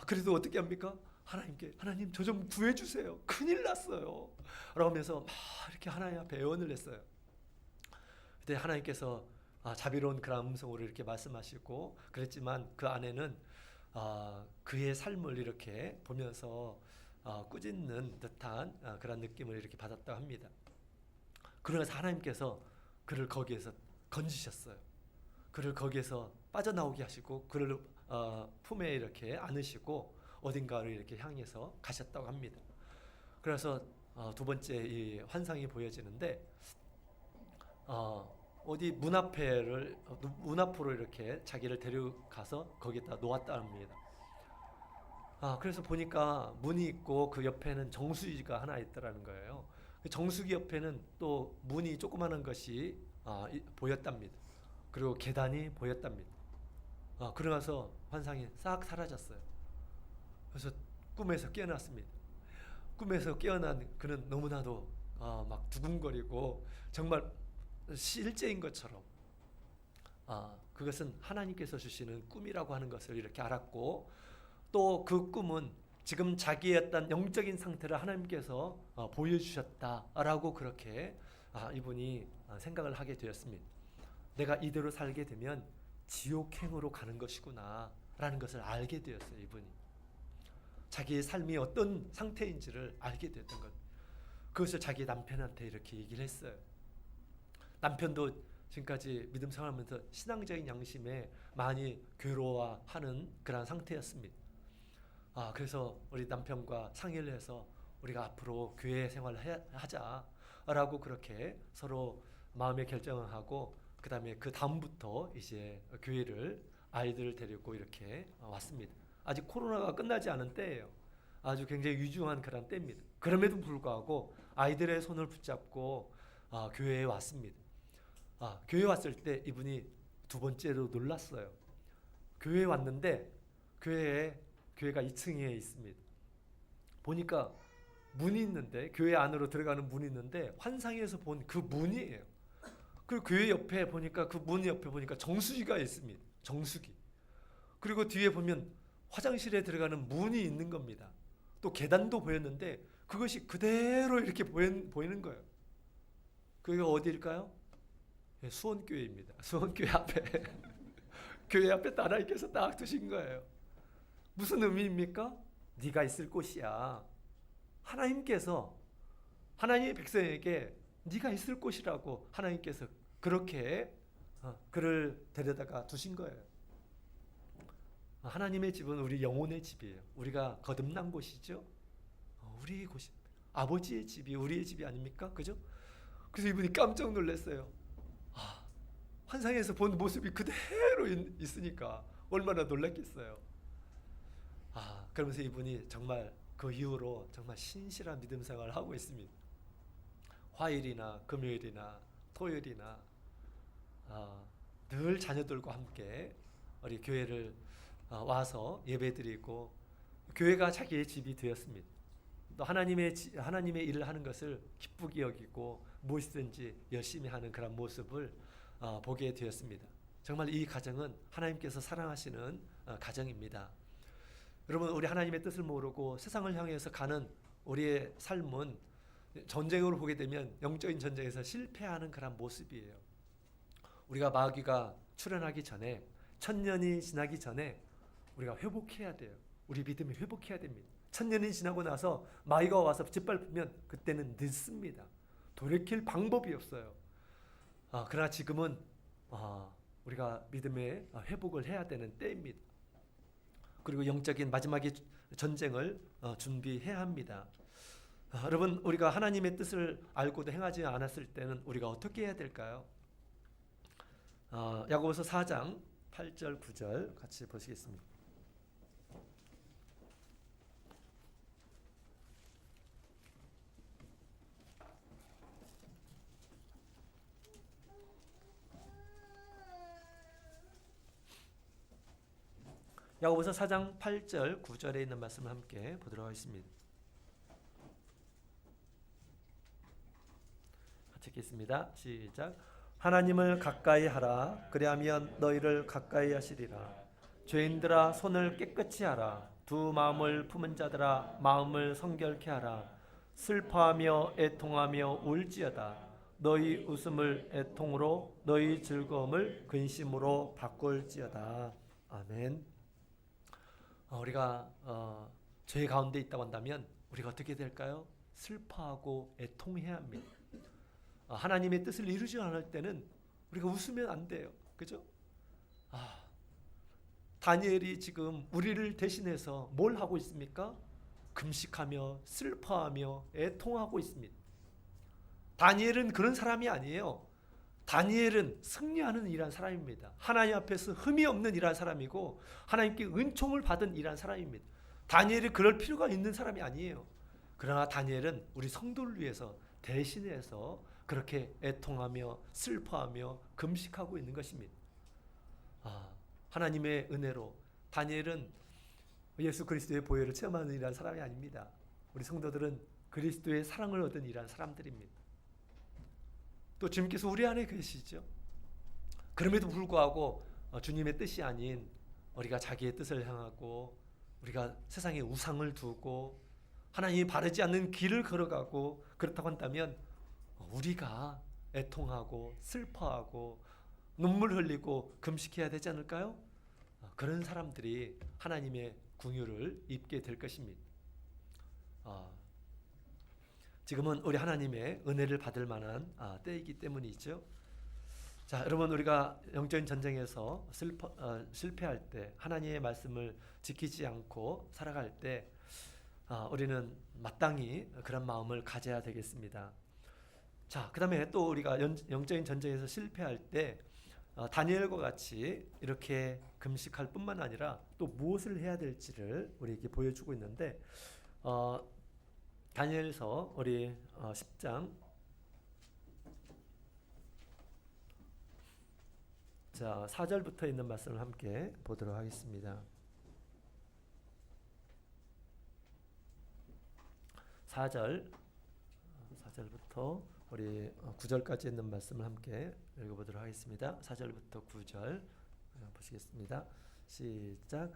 그래도 어떻게 합니까? 하나님께 하나님 저 좀 구해주세요. 큰일 났어요. 라고 하면서 막 이렇게 하나님 앞에 애원을 했어요. 그때 하나님께서 자비로운 그런 음성으로 이렇게 말씀하시고 그랬지만 그 안에는 그의 삶을 이렇게 보면서 꾸짖는 듯한 그런 느낌을 이렇게 받았다고 합니다. 그러면서 하나님께서 그를 거기에서 건지셨어요. 그를 거기에서 빠져나오게 하시고 그를 품에 이렇게 안으시고 어딘가를 이렇게 향해서 가셨다고 합니다. 그래서 두 번째 이 환상이 보여지는데 어디 문 앞으로 이렇게 자기를 데려가서 거기다 놓았다 합니다. 그래서 보니까 문이 있고 그 옆에는 정수기가 하나 있더라는 거예요. 그 정수기 옆에는 또 문이 조그마한 것이 보였답니다. 그리고 계단이 보였답니다. 그러면서 환상이 싹 사라졌어요. 그래서 꿈에서 깨어났습니다. 꿈에서 깨어난 그는 너무나도 막 두근거리고 정말 실제인 것처럼 그것은 하나님께서 주시는 꿈이라고 하는 것을 이렇게 알았고 또 그 꿈은 지금 자기의 어떤 영적인 상태를 하나님께서 보여주셨다라고 그렇게 이분이 생각을 하게 되었습니다. 내가 이대로 살게 되면 지옥행으로 가는 것이구나 라는 것을 알게 되었어요. 이분이 자기의 삶이 어떤 상태인지를 알게 되었던 것. 그것을 자기 남편한테 이렇게 얘기를 했어요. 남편도 지금까지 믿음 생활하면서 신앙적인 양심에 많이 괴로워하는 그런 상태였습니다. 그래서 우리 남편과 상의를 해서 우리가 앞으로 교회 생활을 하자라고 그렇게 서로 마음의 결정을 하고 그 다음에 그 다음부터 이제 교회를 아이들을 데리고 이렇게 왔습니다. 아직 코로나가 끝나지 않은 때예요. 아주 굉장히 유중한 그런 때입니다. 그럼에도 불구하고 아이들의 손을 붙잡고 교회에 왔습니다. 교회에 왔을 때 이분이 두 번째로 놀랐어요. 교회에 왔는데 교회가 2층에 있습니다. 보니까 문이 있는데 교회 안으로 들어가는 문이 있는데 환상에서 본 그 문이에요. 그리고 교회 옆에 보니까 그 문 옆에 보니까 정수기가 있습니다. 정수기. 그리고 뒤에 보면 화장실에 들어가는 문이 있는 겁니다. 또 계단도 보였는데 그것이 그대로 이렇게 보이는 거예요. 그게 어디일까요? 수원교회입니다. 수원교회 앞에 교회 앞에 하나님께서 딱 두신 거예요. 무슨 의미입니까? 네가 있을 곳이야. 하나님께서 하나님의 백성에게 네가 있을 곳이라고 하나님께서 그렇게 그를 데려다가 두신 거예요. 하나님의 집은 우리 영혼의 집이에요. 우리가 거듭난 곳이죠. 우리 곳이 아버지의 집이 우리의 집이 아닙니까? 그죠? 그래서 이분이 깜짝 놀랐어요. 환상에서 본 모습이 그대로 있으니까 얼마나 놀랐겠어요. 그러면서 이분이 정말 그 이후로 정말 신실한 믿음 생활을 하고 있습니다. 화요일이나 금요일이나 토요일이나 늘 자녀들과 함께 우리 교회를 와서 예배드리고 교회가 자기의 집이 되었습니다. 또 하나님의 일을 하는 것을 기쁘게 여기고 무엇이든지 열심히 하는 그런 모습을 보게 되었습니다. 정말 이 가정은 하나님께서 사랑하시는 가정입니다. 여러분, 우리 하나님의 뜻을 모르고 세상을 향해서 가는 우리의 삶은 전쟁으로 보게 되면 영적인 전쟁에서 실패하는 그런 모습이에요. 우리가 마귀가 출현하기 전에, 천년이 지나기 전에 우리가 회복해야 돼요. 우리 믿음이 회복해야 됩니다. 천년이 지나고 나서 마귀가 와서 짓밟으면 그때는 늦습니다. 돌이킬 방법이 없어요. 그러나 지금은 우리가 믿음의 회복을 해야 되는 때입니다. 그리고 영적인 마지막의 전쟁을 준비해야 합니다. 여러분, 우리가 하나님의 뜻을 알고도 행하지 않았을 때는 우리가 어떻게 해야 될까요? 야고보서 4장 8절 9절 같이 보시겠습니다. 야고보서 4장 8절 9절에 있는 말씀을 함께 보도록 하겠습니다. 같이 읽겠습니다. 시작. 하나님을 가까이 하라. 그리하면 너희를 가까이 하시리라. 죄인들아 손을 깨끗이 하라. 두 마음을 품은 자들아 마음을 성결케 하라. 슬퍼하며 애통하며 울지어다. 너희 웃음을 애통으로 너희 즐거움을 근심으로 바꿀지어다. 아멘. 우리가 죄 가운데 있다고 한다면 우리가 어떻게 될까요? 슬퍼하고 애통해야 합니다. 하나님의 뜻을 이루지 않을 때는 우리가 웃으면 안 돼요. 그죠? 다니엘이 지금 우리를 대신해서 뭘 하고 있습니까? 금식하며 슬퍼하며 애통하고 있습니다. 다니엘은 그런 사람이 아니에요. 다니엘은 승리하는 일한 사람입니다. 하나님 앞에서 흠이 없는 일한 사람이고 하나님께 은총을 받은 일한 사람입니다. 다니엘이 그럴 필요가 있는 사람이 아니에요. 그러나 다니엘은 우리 성도를 위해서 대신해서 그렇게 애통하며 슬퍼하며 금식하고 있는 것입니다. 하나님의 은혜로 다니엘은 예수 그리스도의 보혈을 체험하는 일한 사람이 아닙니다. 우리 성도들은 그리스도의 사랑을 얻은 일한 사람들입니다. 또 주님께서 우리 안에 계시죠. 그럼에도 불구하고 주님의 뜻이 아닌 우리가 자기의 뜻을 향하고 우리가 세상에 우상을 두고 하나님이 바르지 않는 길을 걸어가고 그렇다고 한다면 우리가 애통하고 슬퍼하고 눈물 흘리고 금식해야 되지 않을까요? 그런 사람들이 하나님의 긍휼을 입게 될 것입니다. 지금은 우리 하나님의 은혜를 받을 만한 때이기 때문이죠. 자, 여러분, 우리가 영적인 전쟁에서 실패할 때, 하나님의 말씀을 지키지 않고 살아갈 때 우리는 마땅히 그런 마음을 가져야 되겠습니다. 자, 그 다음에 또 우리가 영적인 전쟁에서 실패할 때 다니엘과 같이 이렇게 금식할 뿐만 아니라 또 무엇을 해야 될지를 우리에게 보여주고 있는데 다니엘서 우리 10장 자 4절부터 있는 말씀을 함께 보도록 하겠습니다. 4절부터 우리 9절까지 있는 말씀을 함께 읽어보도록 하겠습니다. 4절부터 9절 보시겠습니다. 시작.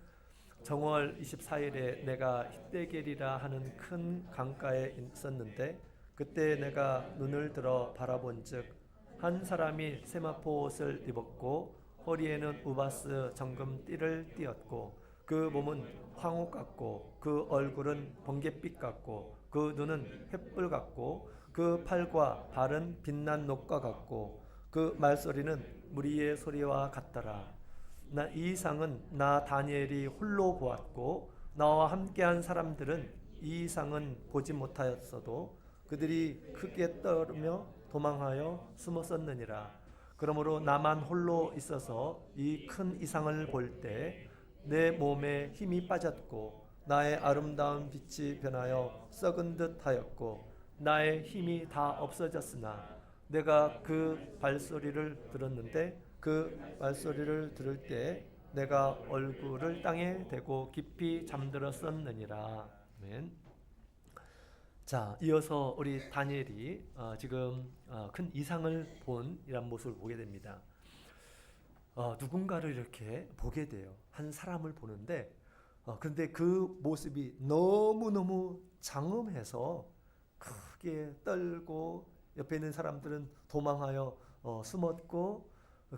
정월 24일에 내가 히데겔이라 하는 큰 강가에 있었는데 그때 내가 눈을 들어 바라본즉 한 사람이 세마포 옷을 입었고 허리에는 우바스 정금띠를 띠었고 그 몸은 황옥 같고 그 얼굴은 번갯빛 같고 그 눈은 횃불 같고 그 팔과 발은 빛난 녹과 같고 그 말소리는 무리의 소리와 같더라. 이 이상은 나 다니엘이 홀로 보았고 나와 함께한 사람들은 이 이상은 보지 못하였어도 그들이 크게 떨며 도망하여 숨었었느니라. 그러므로 나만 홀로 있어서 이 큰 이상을 볼 때 내 몸에 힘이 빠졌고 나의 아름다운 빛이 변하여 썩은 듯 하였고 나의 힘이 다 없어졌으나 내가 그 발소리를 들었는데 그 말소리를 들을 때 내가 얼굴을 땅에 대고 깊이 잠들었었느니라. 아멘. 자, 이어서 우리 다니엘이 지금 큰 이상을 본 이런 모습을 보게 됩니다. 누군가를 이렇게 보게 돼요. 한 사람을 보는데 그런데 그 모습이 너무너무 장엄해서 크게 떨고 옆에 있는 사람들은 도망하여 숨었고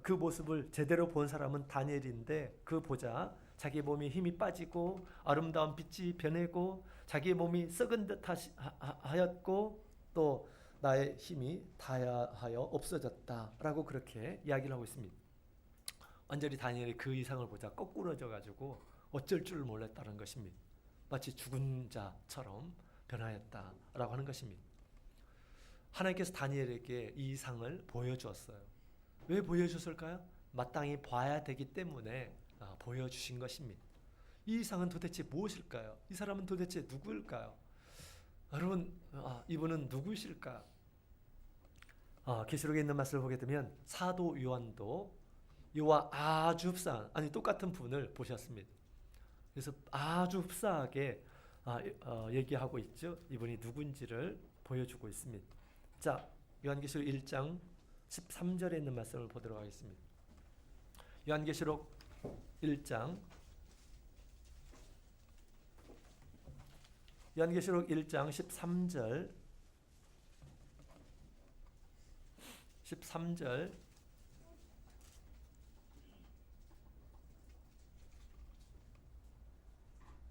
그 모습을 제대로 본 사람은 다니엘인데 그 보자 자기 몸이 힘이 빠지고 아름다운 빛이 변하고 자기 몸이 썩은 듯 하였고 또 나의 힘이 다하여 없어졌다라고 그렇게 이야기를 하고 있습니다. 완전히 다니엘이 그 이상을 보자 거꾸러져 가지고 어쩔 줄 몰랐다는 것입니다. 마치 죽은 자처럼 변하였다라고 하는 것입니다. 하나님께서 다니엘에게 이 이상을 보여주었어요. 왜 보여주셨을까요? 마땅히 봐야 되기 때문에 보여주신 것입니다. 이 이상은 도대체 무엇일까요? 이 사람은 도대체 누구일까요? 여러분, 이분은 누구실까? 계시록에 있는 말씀을 보게 되면 사도 요한도 이와 아주 흡사한, 똑같은 분을 보셨습니다. 그래서 아주 흡사하게 얘기하고 있죠. 이분이 누군지를 보여주고 있습니다. 자, 요한계시록 1장 13절에 있는 말씀을 보도록 하겠습니다. 요한계시록 1장 13절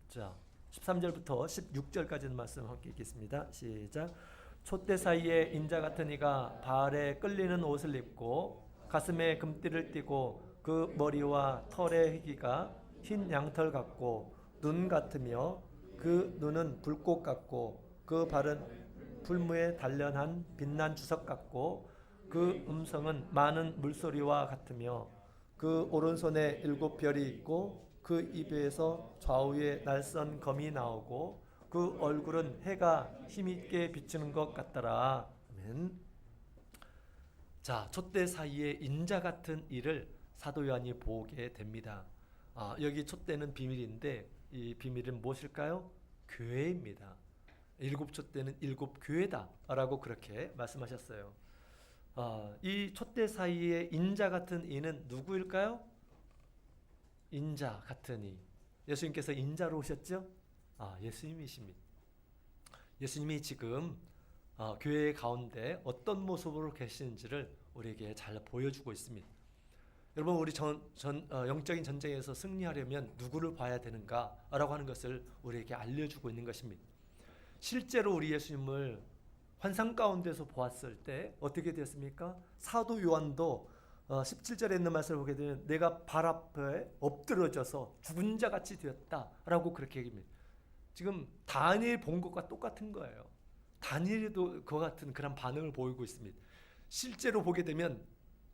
자, 13절부터 16절까지 있는 말씀 함께 읽겠습니다. 시작. 촛대 사이에 인자 같은 이가 발에 끌리는 옷을 입고 가슴에 금띠를 띠고 그 머리와 털의 희기가 흰 양털 같고 눈 같으며 그 눈은 불꽃 같고 그 발은 풀무에 단련한 빛난 주석 같고 그 음성은 많은 물소리와 같으며 그 오른손에 7별이 있고 그 입에서 좌우에 날선 검이 나오고 그 얼굴은 해가 힘있게 비추는 것 같더라. 아멘. 자, 촛대 사이에 인자 같은 이를 사도 요한이 보게 됩니다. 여기 촛대는 비밀인데 이 비밀은 무엇일까요? 교회입니다. 7촛대는 7교회다 라고 그렇게 말씀하셨어요. 이 촛대 사이에 인자 같은 이는 누구일까요? 인자 같은 이. 예수님께서 인자로 오셨죠? 예수님이십니다. 예수님이 지금 교회 가운데 어떤 모습으로 계시는지를 우리에게 잘 보여주고 있습니다. 여러분, 우리 영적인 전쟁에서 승리하려면 누구를 봐야 되는가라고 하는 것을 우리에게 알려주고 있는 것입니다. 실제로 우리 예수님을 환상 가운데서 보았을 때 어떻게 되었습니까? 사도 요한도 17절에 있는 말씀을 보게 되면 내가 발 앞에 엎드러져서 죽은 자 같이 되었다라고 그렇게 얘기합니다. 지금 다니엘 본 것과 똑같은 거예요. 다니엘도 그와 같은 그런 반응을 보이고 있습니다. 실제로 보게 되면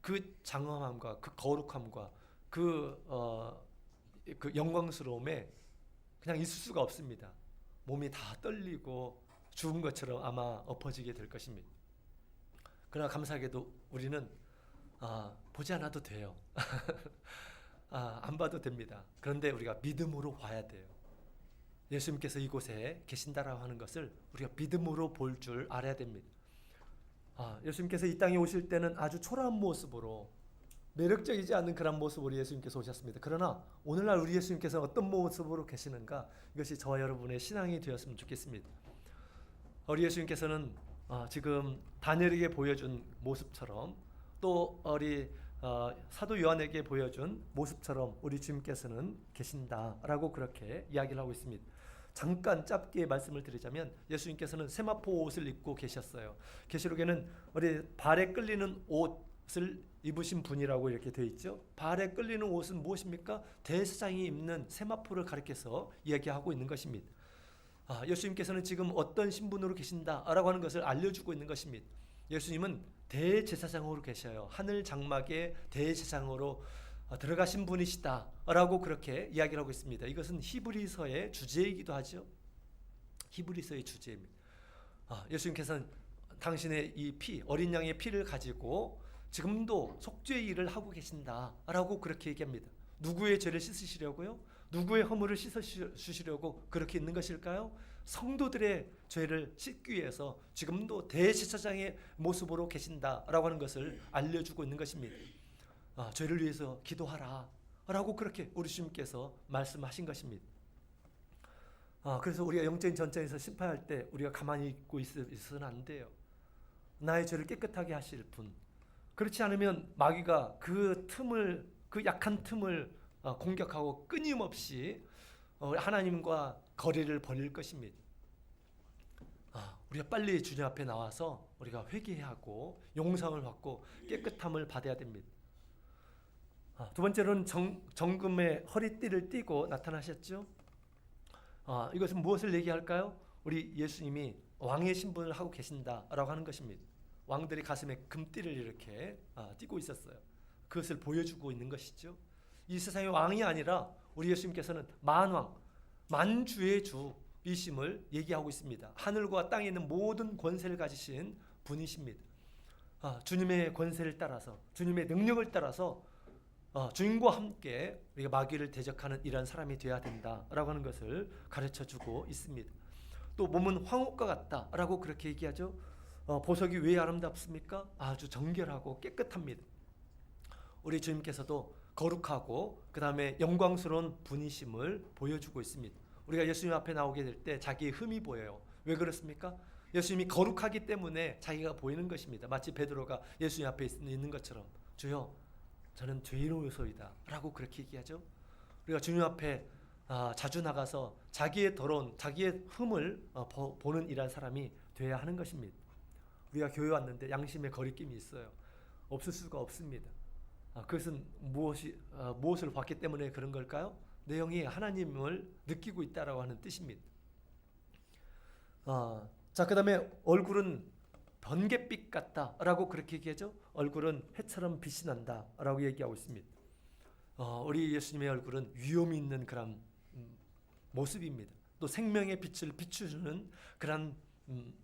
그 장엄함과 그 거룩함과 그 영광스러움에 그냥 있을 수가 없습니다. 몸이 다 떨리고 죽은 것처럼 아마 엎어지게 될 것입니다. 그러나 감사하게도 우리는 보지 않아도 돼요. 안 봐도 됩니다. 그런데 우리가 믿음으로 봐야 돼요. 예수님께서 이곳에 계신다라고 하는 것을 우리가 믿음으로 볼 줄 알아야 됩니다. 예수님께서 이 땅에 오실 때는 아주 초라한 모습으로 매력적이지 않은 그런 모습으로 예수님께서 오셨습니다. 그러나 오늘날 우리 예수님께서 어떤 모습으로 계시는가, 이것이 저와 여러분의 신앙이 되었으면 좋겠습니다. 우리 예수님께서는 지금 다니엘에게 보여준 모습처럼 또 우리 사도 요한에게 보여준 모습처럼 우리 주님께서는 계신다라고 그렇게 이야기를 하고 있습니다. 잠깐 짧게 말씀을 드리자면 예수님께서는 세마포 옷을 입고 계셨어요. 계시록에는 우리 발에 끌리는 옷을 입으신 분이라고 이렇게 되어 있죠. 발에 끌리는 옷은 무엇입니까? 대제사장이 입는 세마포를 가리켜서 이야기하고 있는 것입니다. 예수님께서는 지금 어떤 신분으로 계신다라고 하는 것을 알려주고 있는 것입니다. 예수님은 대제사장으로 계셔요. 하늘 장막의 대제사장으로 들어가신 분이시다라고 그렇게 이야기를 하고 있습니다. 이것은 히브리서의 주제이기도 하죠. 히브리서의 주제입니다. 예수님께서는 당신의 이 피, 어린 양의 피를 가지고 지금도 속죄의 일을 하고 계신다라고 그렇게 얘기합니다. 누구의 죄를 씻으시려고요? 누구의 허물을 씻어주시려고 그렇게 있는 것일까요? 성도들의 죄를 씻기 위해서 지금도 대제사장의 모습으로 계신다라고 하는 것을 알려주고 있는 것입니다. 죄를 위해서 기도하라 라고 그렇게 우리 주님께서 말씀하신 것입니다. 그래서 우리가 영적인 전쟁에서 심판할 때 우리가 가만히 있고 있어서는 안 돼요. 나의 죄를 깨끗하게 하실 분. 그렇지 않으면 마귀가 그 약한 틈을 공격하고 끊임없이 하나님과 거리를 벌일 것입니다. 우리가 빨리 주님 앞에 나와서 우리가 회개하고 용서를 받고 깨끗함을 받아야 됩니다. 두 번째로는 정금의 허리띠를 띠고 나타나셨죠. 이것은 무엇을 얘기할까요? 우리 예수님이 왕의 신분을 하고 계신다라고 하는 것입니다. 왕들이 가슴에 금띠를 이렇게 띠고 있었어요. 그것을 보여주고 있는 것이죠. 이 세상의 왕이 아니라 우리 예수님께서는 만왕, 만주의 주이심을 얘기하고 있습니다. 하늘과 땅에 있는 모든 권세를 가지신 분이십니다. 주님의 권세를 따라서, 주님의 능력을 따라서 주님과 함께 우리가 마귀를 대적하는 이런 사람이 되어야 된다라고 하는 것을 가르쳐주고 있습니다. 또 몸은 황옥과 같다라고 그렇게 얘기하죠. 보석이 왜 아름답습니까? 아주 정결하고 깨끗합니다. 우리 주님께서도 거룩하고 그 다음에 영광스러운 분이심을 보여주고 있습니다. 우리가 예수님 앞에 나오게 될 때 자기의 흠이 보여요. 왜 그렇습니까? 예수님이 거룩하기 때문에 자기가 보이는 것입니다. 마치 베드로가 예수님 앞에 있는 것처럼, 주여 저는 죄인이소이다 라고 그렇게 얘기하죠. 우리가 주님 앞에 자주 나가서 자기의 더러운, 자기의 흠을 보는 이런 사람이 되어야 하는 것입니다. 우리가 교회 왔는데 양심의 거리낌이 있어요. 없을 수가 없습니다. 그것은 무엇을 봤기 때문에 그런 걸까요? 내 영이 하나님을 느끼고 있다라고 하는 뜻입니다. 그 다음에 얼굴은 번갯빛 같다라고 그렇게 얘기하죠. 얼굴은 해처럼 빛이 난다라고 얘기하고 있습니다. 우리 예수님의 얼굴은 위엄이 있는 그런 모습입니다. 또 생명의 빛을 비추시는 그런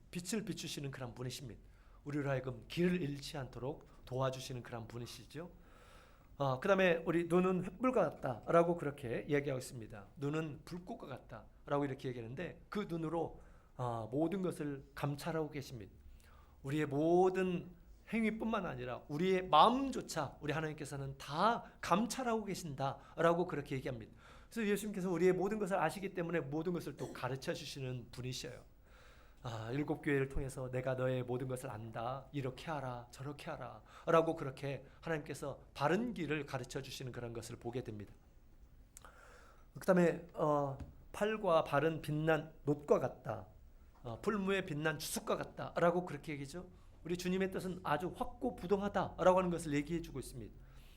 빛을 비추시는 그런 분이십니다. 우리로 하여금 길을 잃지 않도록 도와주시는 그런 분이시죠. 그 다음에 우리 눈은 횃불과 같다라고 그렇게 이야기하고 있습니다. 눈은 불꽃과 같다라고 이렇게 얘기하는데 그 눈으로 모든 것을 감찰하고 계십니다. 우리의 모든 행위뿐만 아니라 우리의 마음조차 우리 하나님께서는 다 감찰하고 계신다라고 그렇게 얘기합니다. 그래서 예수님께서 우리의 모든 것을 아시기 때문에 모든 것을 또 가르쳐 주시는 분이셔요. 7교회를 통해서 내가 너의 모든 것을 안다. 이렇게 하라 저렇게 하라 라고 그렇게 하나님께서 바른 길을 가르쳐 주시는 그런 것을 보게 됩니다. 그 다음에 팔과 발은 빛난 놋과 같다. 풀무에 빛난 주석과 같다 라고 그렇게 얘기죠. 우리 주님의 뜻은 아주 확고부동하다 라고 하는 것을 얘기해 주고 있습니다.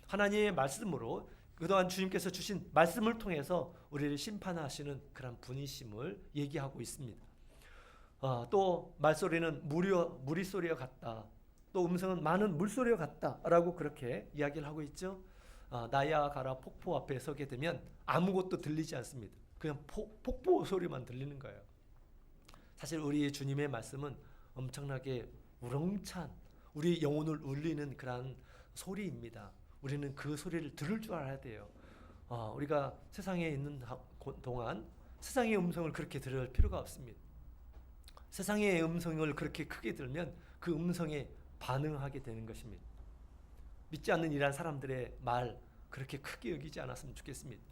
하나님의 말씀으로 그동안 주님께서 주신 말씀을 통해서 우리를 심판하시는 그런 분이심을 얘기하고 있습니다. 또 말소리는 무리소리와 같다. 또 음성은 많은 물소리와 같다 라고 그렇게 이야기를 하고 있죠. 나야가라 폭포 앞에 서게 되면 아무것도 들리지 않습니다. 그냥 폭포 소리만 들리는 거예요. 사실 우리 주님의 말씀은 엄청나게 우렁찬 우리 영혼을 울리는 그런 소리입니다. 우리는 그 소리를 들을 줄 알아야 돼요. 우리가 세상에 있는 동안 세상의 음성을 그렇게 들을 필요가 없습니다. 세상의 음성을 그렇게 크게 들으면 그 음성에 반응하게 되는 것입니다. 믿지 않는 이러한 사람들의 말 그렇게 크게 여기지 않았으면 좋겠습니다.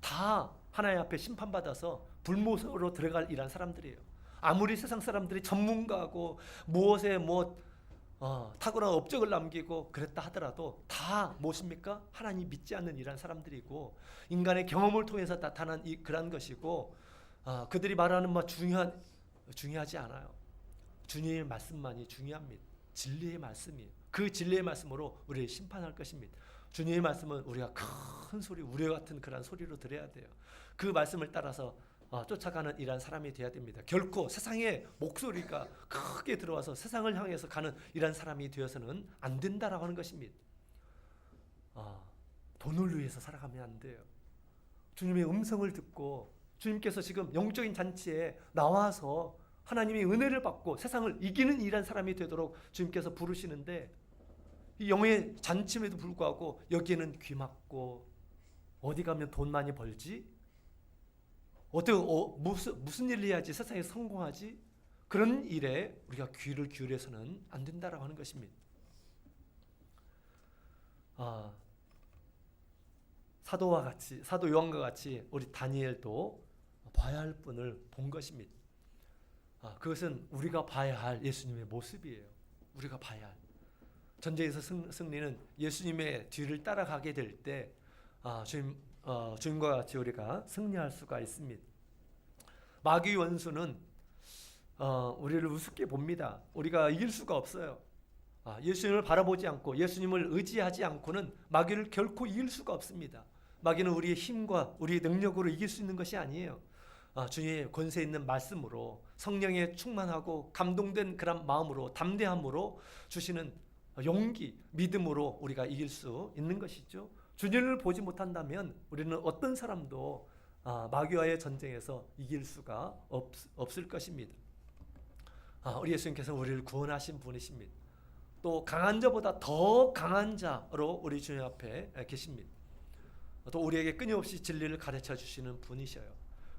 다 하나님 앞에 심판받아서 불못으로 들어갈 이러한 사람들이에요. 아무리 세상 사람들이 전문가고 무엇에 탁월한 업적을 남기고 그랬다 하더라도 다 무엇입니까? 하나님 믿지 않는 이러한 사람들이고 인간의 경험을 통해서 나타난 그런 것이고 그들이 말하는 중요하지 않아요. 주님의 말씀만이 중요합니다. 진리의 말씀이에요. 그 진리의 말씀으로 우리를 심판할 것입니다. 주님의 말씀은 우리가 큰 소리, 우려 같은 그런 소리로 들어야 돼요. 그 말씀을 따라서 쫓아가는 이런 사람이 되어야 됩니다. 결코 세상의 목소리가 크게 들어와서 세상을 향해서 가는 이런 사람이 되어서는 안 된다라고 하는 것입니다. 돈을 위해서 살아가면 안 돼요. 주님의 음성을 듣고 주님께서 지금 영적인 잔치에 나와서 하나님의 은혜를 받고 세상을 이기는 이런 사람이 되도록 주님께서 부르시는데 이 영의 잔치임에도 불구하고 여기에는 귀 막고 어디 가면 돈 많이 벌지? 무슨 일을 해야지 세상에 성공하지? 그런 일에 우리가 귀를 기울여서는 안 된다라고 하는 것입니다. 아, 사도와 같이, 사도 요한과 같이 우리 다니엘도 봐야 할 분을 본 것입니다. 그것은 우리가 봐야 할 예수님의 모습이에요. 우리가 봐야 할. 전쟁에서 승리는 예수님의 뒤를 따라가게 될 때 주님과 같이 우리가 승리할 수가 있습니다. 마귀 원수는 우리를 우습게 봅니다. 우리가 이길 수가 없어요. 예수님을 바라보지 않고 예수님을 의지하지 않고는 마귀를 결코 이길 수가 없습니다. 마귀는 우리의 힘과 우리의 능력으로 이길 수 있는 것이 아니에요. 주님의 권세 있는 말씀으로 성령에 충만하고 감동된 그런 마음으로 담대함으로 주시는 용기, 믿음으로 우리가 이길 수 있는 것이죠. 주님을 보지 못한다면 우리는 어떤 사람도 마귀와의 전쟁에서 이길 수가 없을 것입니다. 우리 예수님께서 우리를 구원하신 분이십니다. 또 강한 자보다 더 강한 자로 우리 주님 앞에 계십니다. 또 우리에게 끊임없이 진리를 가르쳐 주시는 분이셔요.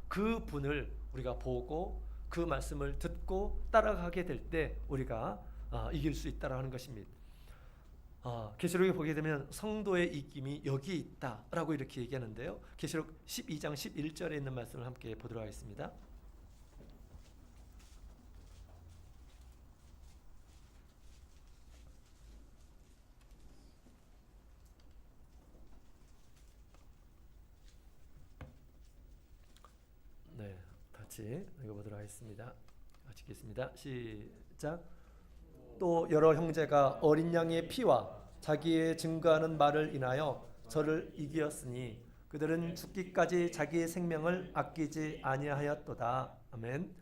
그 분을 우리가 보고 그 말씀을 듣고 따라가게 될 때 우리가 이길 수 있다라는 것입니다. 계시록에 보게 되면 성도의 이김이 여기 있다라고 이렇게 얘기하는데요. 계시록 12장 11절에 있는 말씀을 함께 보도록 하겠습니다. 네, 같이 읽어보도록 하겠습니다. 같이 읽겠습니다. 시작. 또 여러 형제가 어린 양의 피와 자기의 증거하는 말을 인하여 저를 이기었으니 그들은 죽기까지 자기의 생명을 아끼지 아니하였도다. 아멘.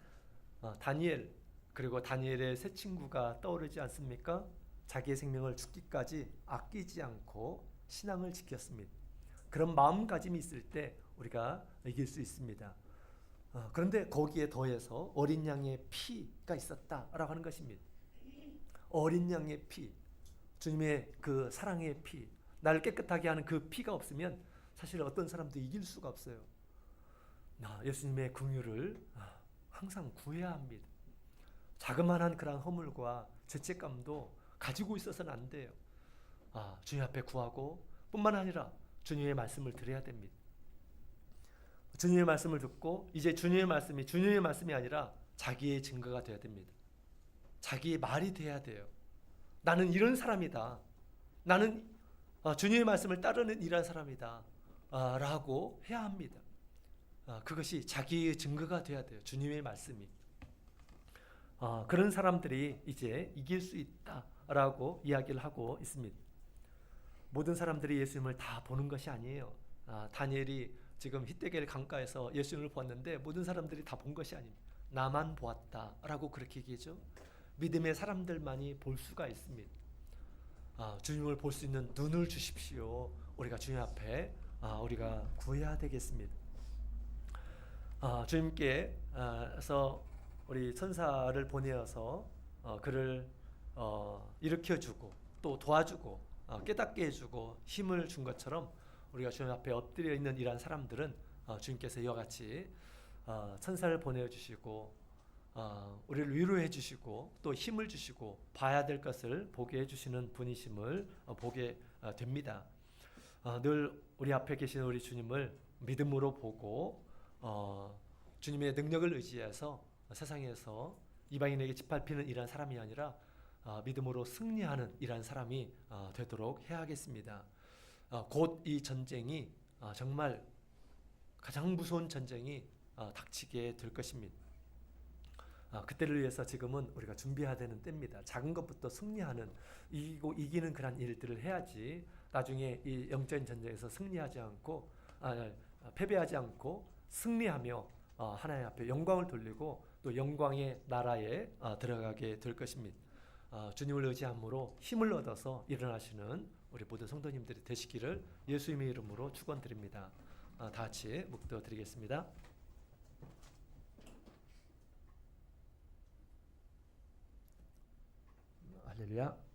다니엘, 그리고 다니엘의 세 친구가 떠오르지 않습니까? 자기의 생명을 죽기까지 아끼지 않고 신앙을 지켰습니다. 그런 마음가짐이 있을 때 우리가 이길 수 있습니다. 그런데 거기에 더해서 어린 양의 피가 있었다라고 하는 것입니다. 어린 양의 피, 주님의 그 사랑의 피, 나를 깨끗하게 하는 그 피가 없으면 사실 어떤 사람도 이길 수가 없어요. 예수님의 긍휼을 항상 구해야 합니다. 자그마한 그런 허물과 죄책감도 가지고 있어서는 안 돼요. 주님 앞에 구하고 뿐만 아니라 주님의 말씀을 드려야 됩니다. 주님의 말씀을 듣고 이제 주님의 말씀이 아니라 자기의 증거가 되어야 됩니다. 자기의 말이 돼야 돼요. 나는 이런 사람이다. 나는 주님의 말씀을 따르는 이런 사람이다. 라고 해야 합니다. 그것이 자기의 증거가 돼야 돼요. 주님의 말씀이. 그런 사람들이 이제 이길 수 있다라고 이야기를 하고 있습니다. 모든 사람들이 예수님을 다 보는 것이 아니에요. 다니엘이 지금 히데겔 강가에서 예수님을 보았는데 모든 사람들이 다 본 것이 아닙니다. 나만 보았다라고 그렇게 얘기하죠. 믿음의 사람들만이 볼 수가 있습니다. 주님을 볼 수 있는 눈을 주십시오. 우리가 주님 앞에 우리가 구해야 되겠습니다. 주님께서 우리 천사를 보내어서 그를 일으켜주고 또 도와주고 깨닫게 해주고 힘을 준 것처럼 우리가 주님 앞에 엎드려 있는 이러한 사람들은 주님께서 이와 같이 천사를 보내주시고 우리를 위로해 주시고 또 힘을 주시고 봐야 될 것을 보게 해주시는 분이심을 보게 됩니다. 늘 우리 앞에 계신 우리 주님을 믿음으로 보고 주님의 능력을 의지해서 세상에서 이방인에게 짓밟히는 이러한 사람이 아니라 믿음으로 승리하는 이러한 사람이 되도록 해야겠습니다. 곧 이 전쟁이 정말 가장 무서운 전쟁이 닥치게 될 것입니다. 그때를 위해서 지금은 우리가 준비해야 되는 때입니다. 작은 것부터 승리하는, 이기고 이기는 그런 일들을 해야지 나중에 이 영적인 전쟁에서 승리하지 않고 패배하지 않고 승리하며 하나님 앞에 영광을 돌리고 또 영광의 나라에 들어가게 될 것입니다. 주님을 의지함으로 힘을 얻어서 일어나시는 우리 모든 성도님들이 되시기를 예수님의 이름으로 축원드립니다. 다 같이 묵도 드리겠습니다. 할렐루야.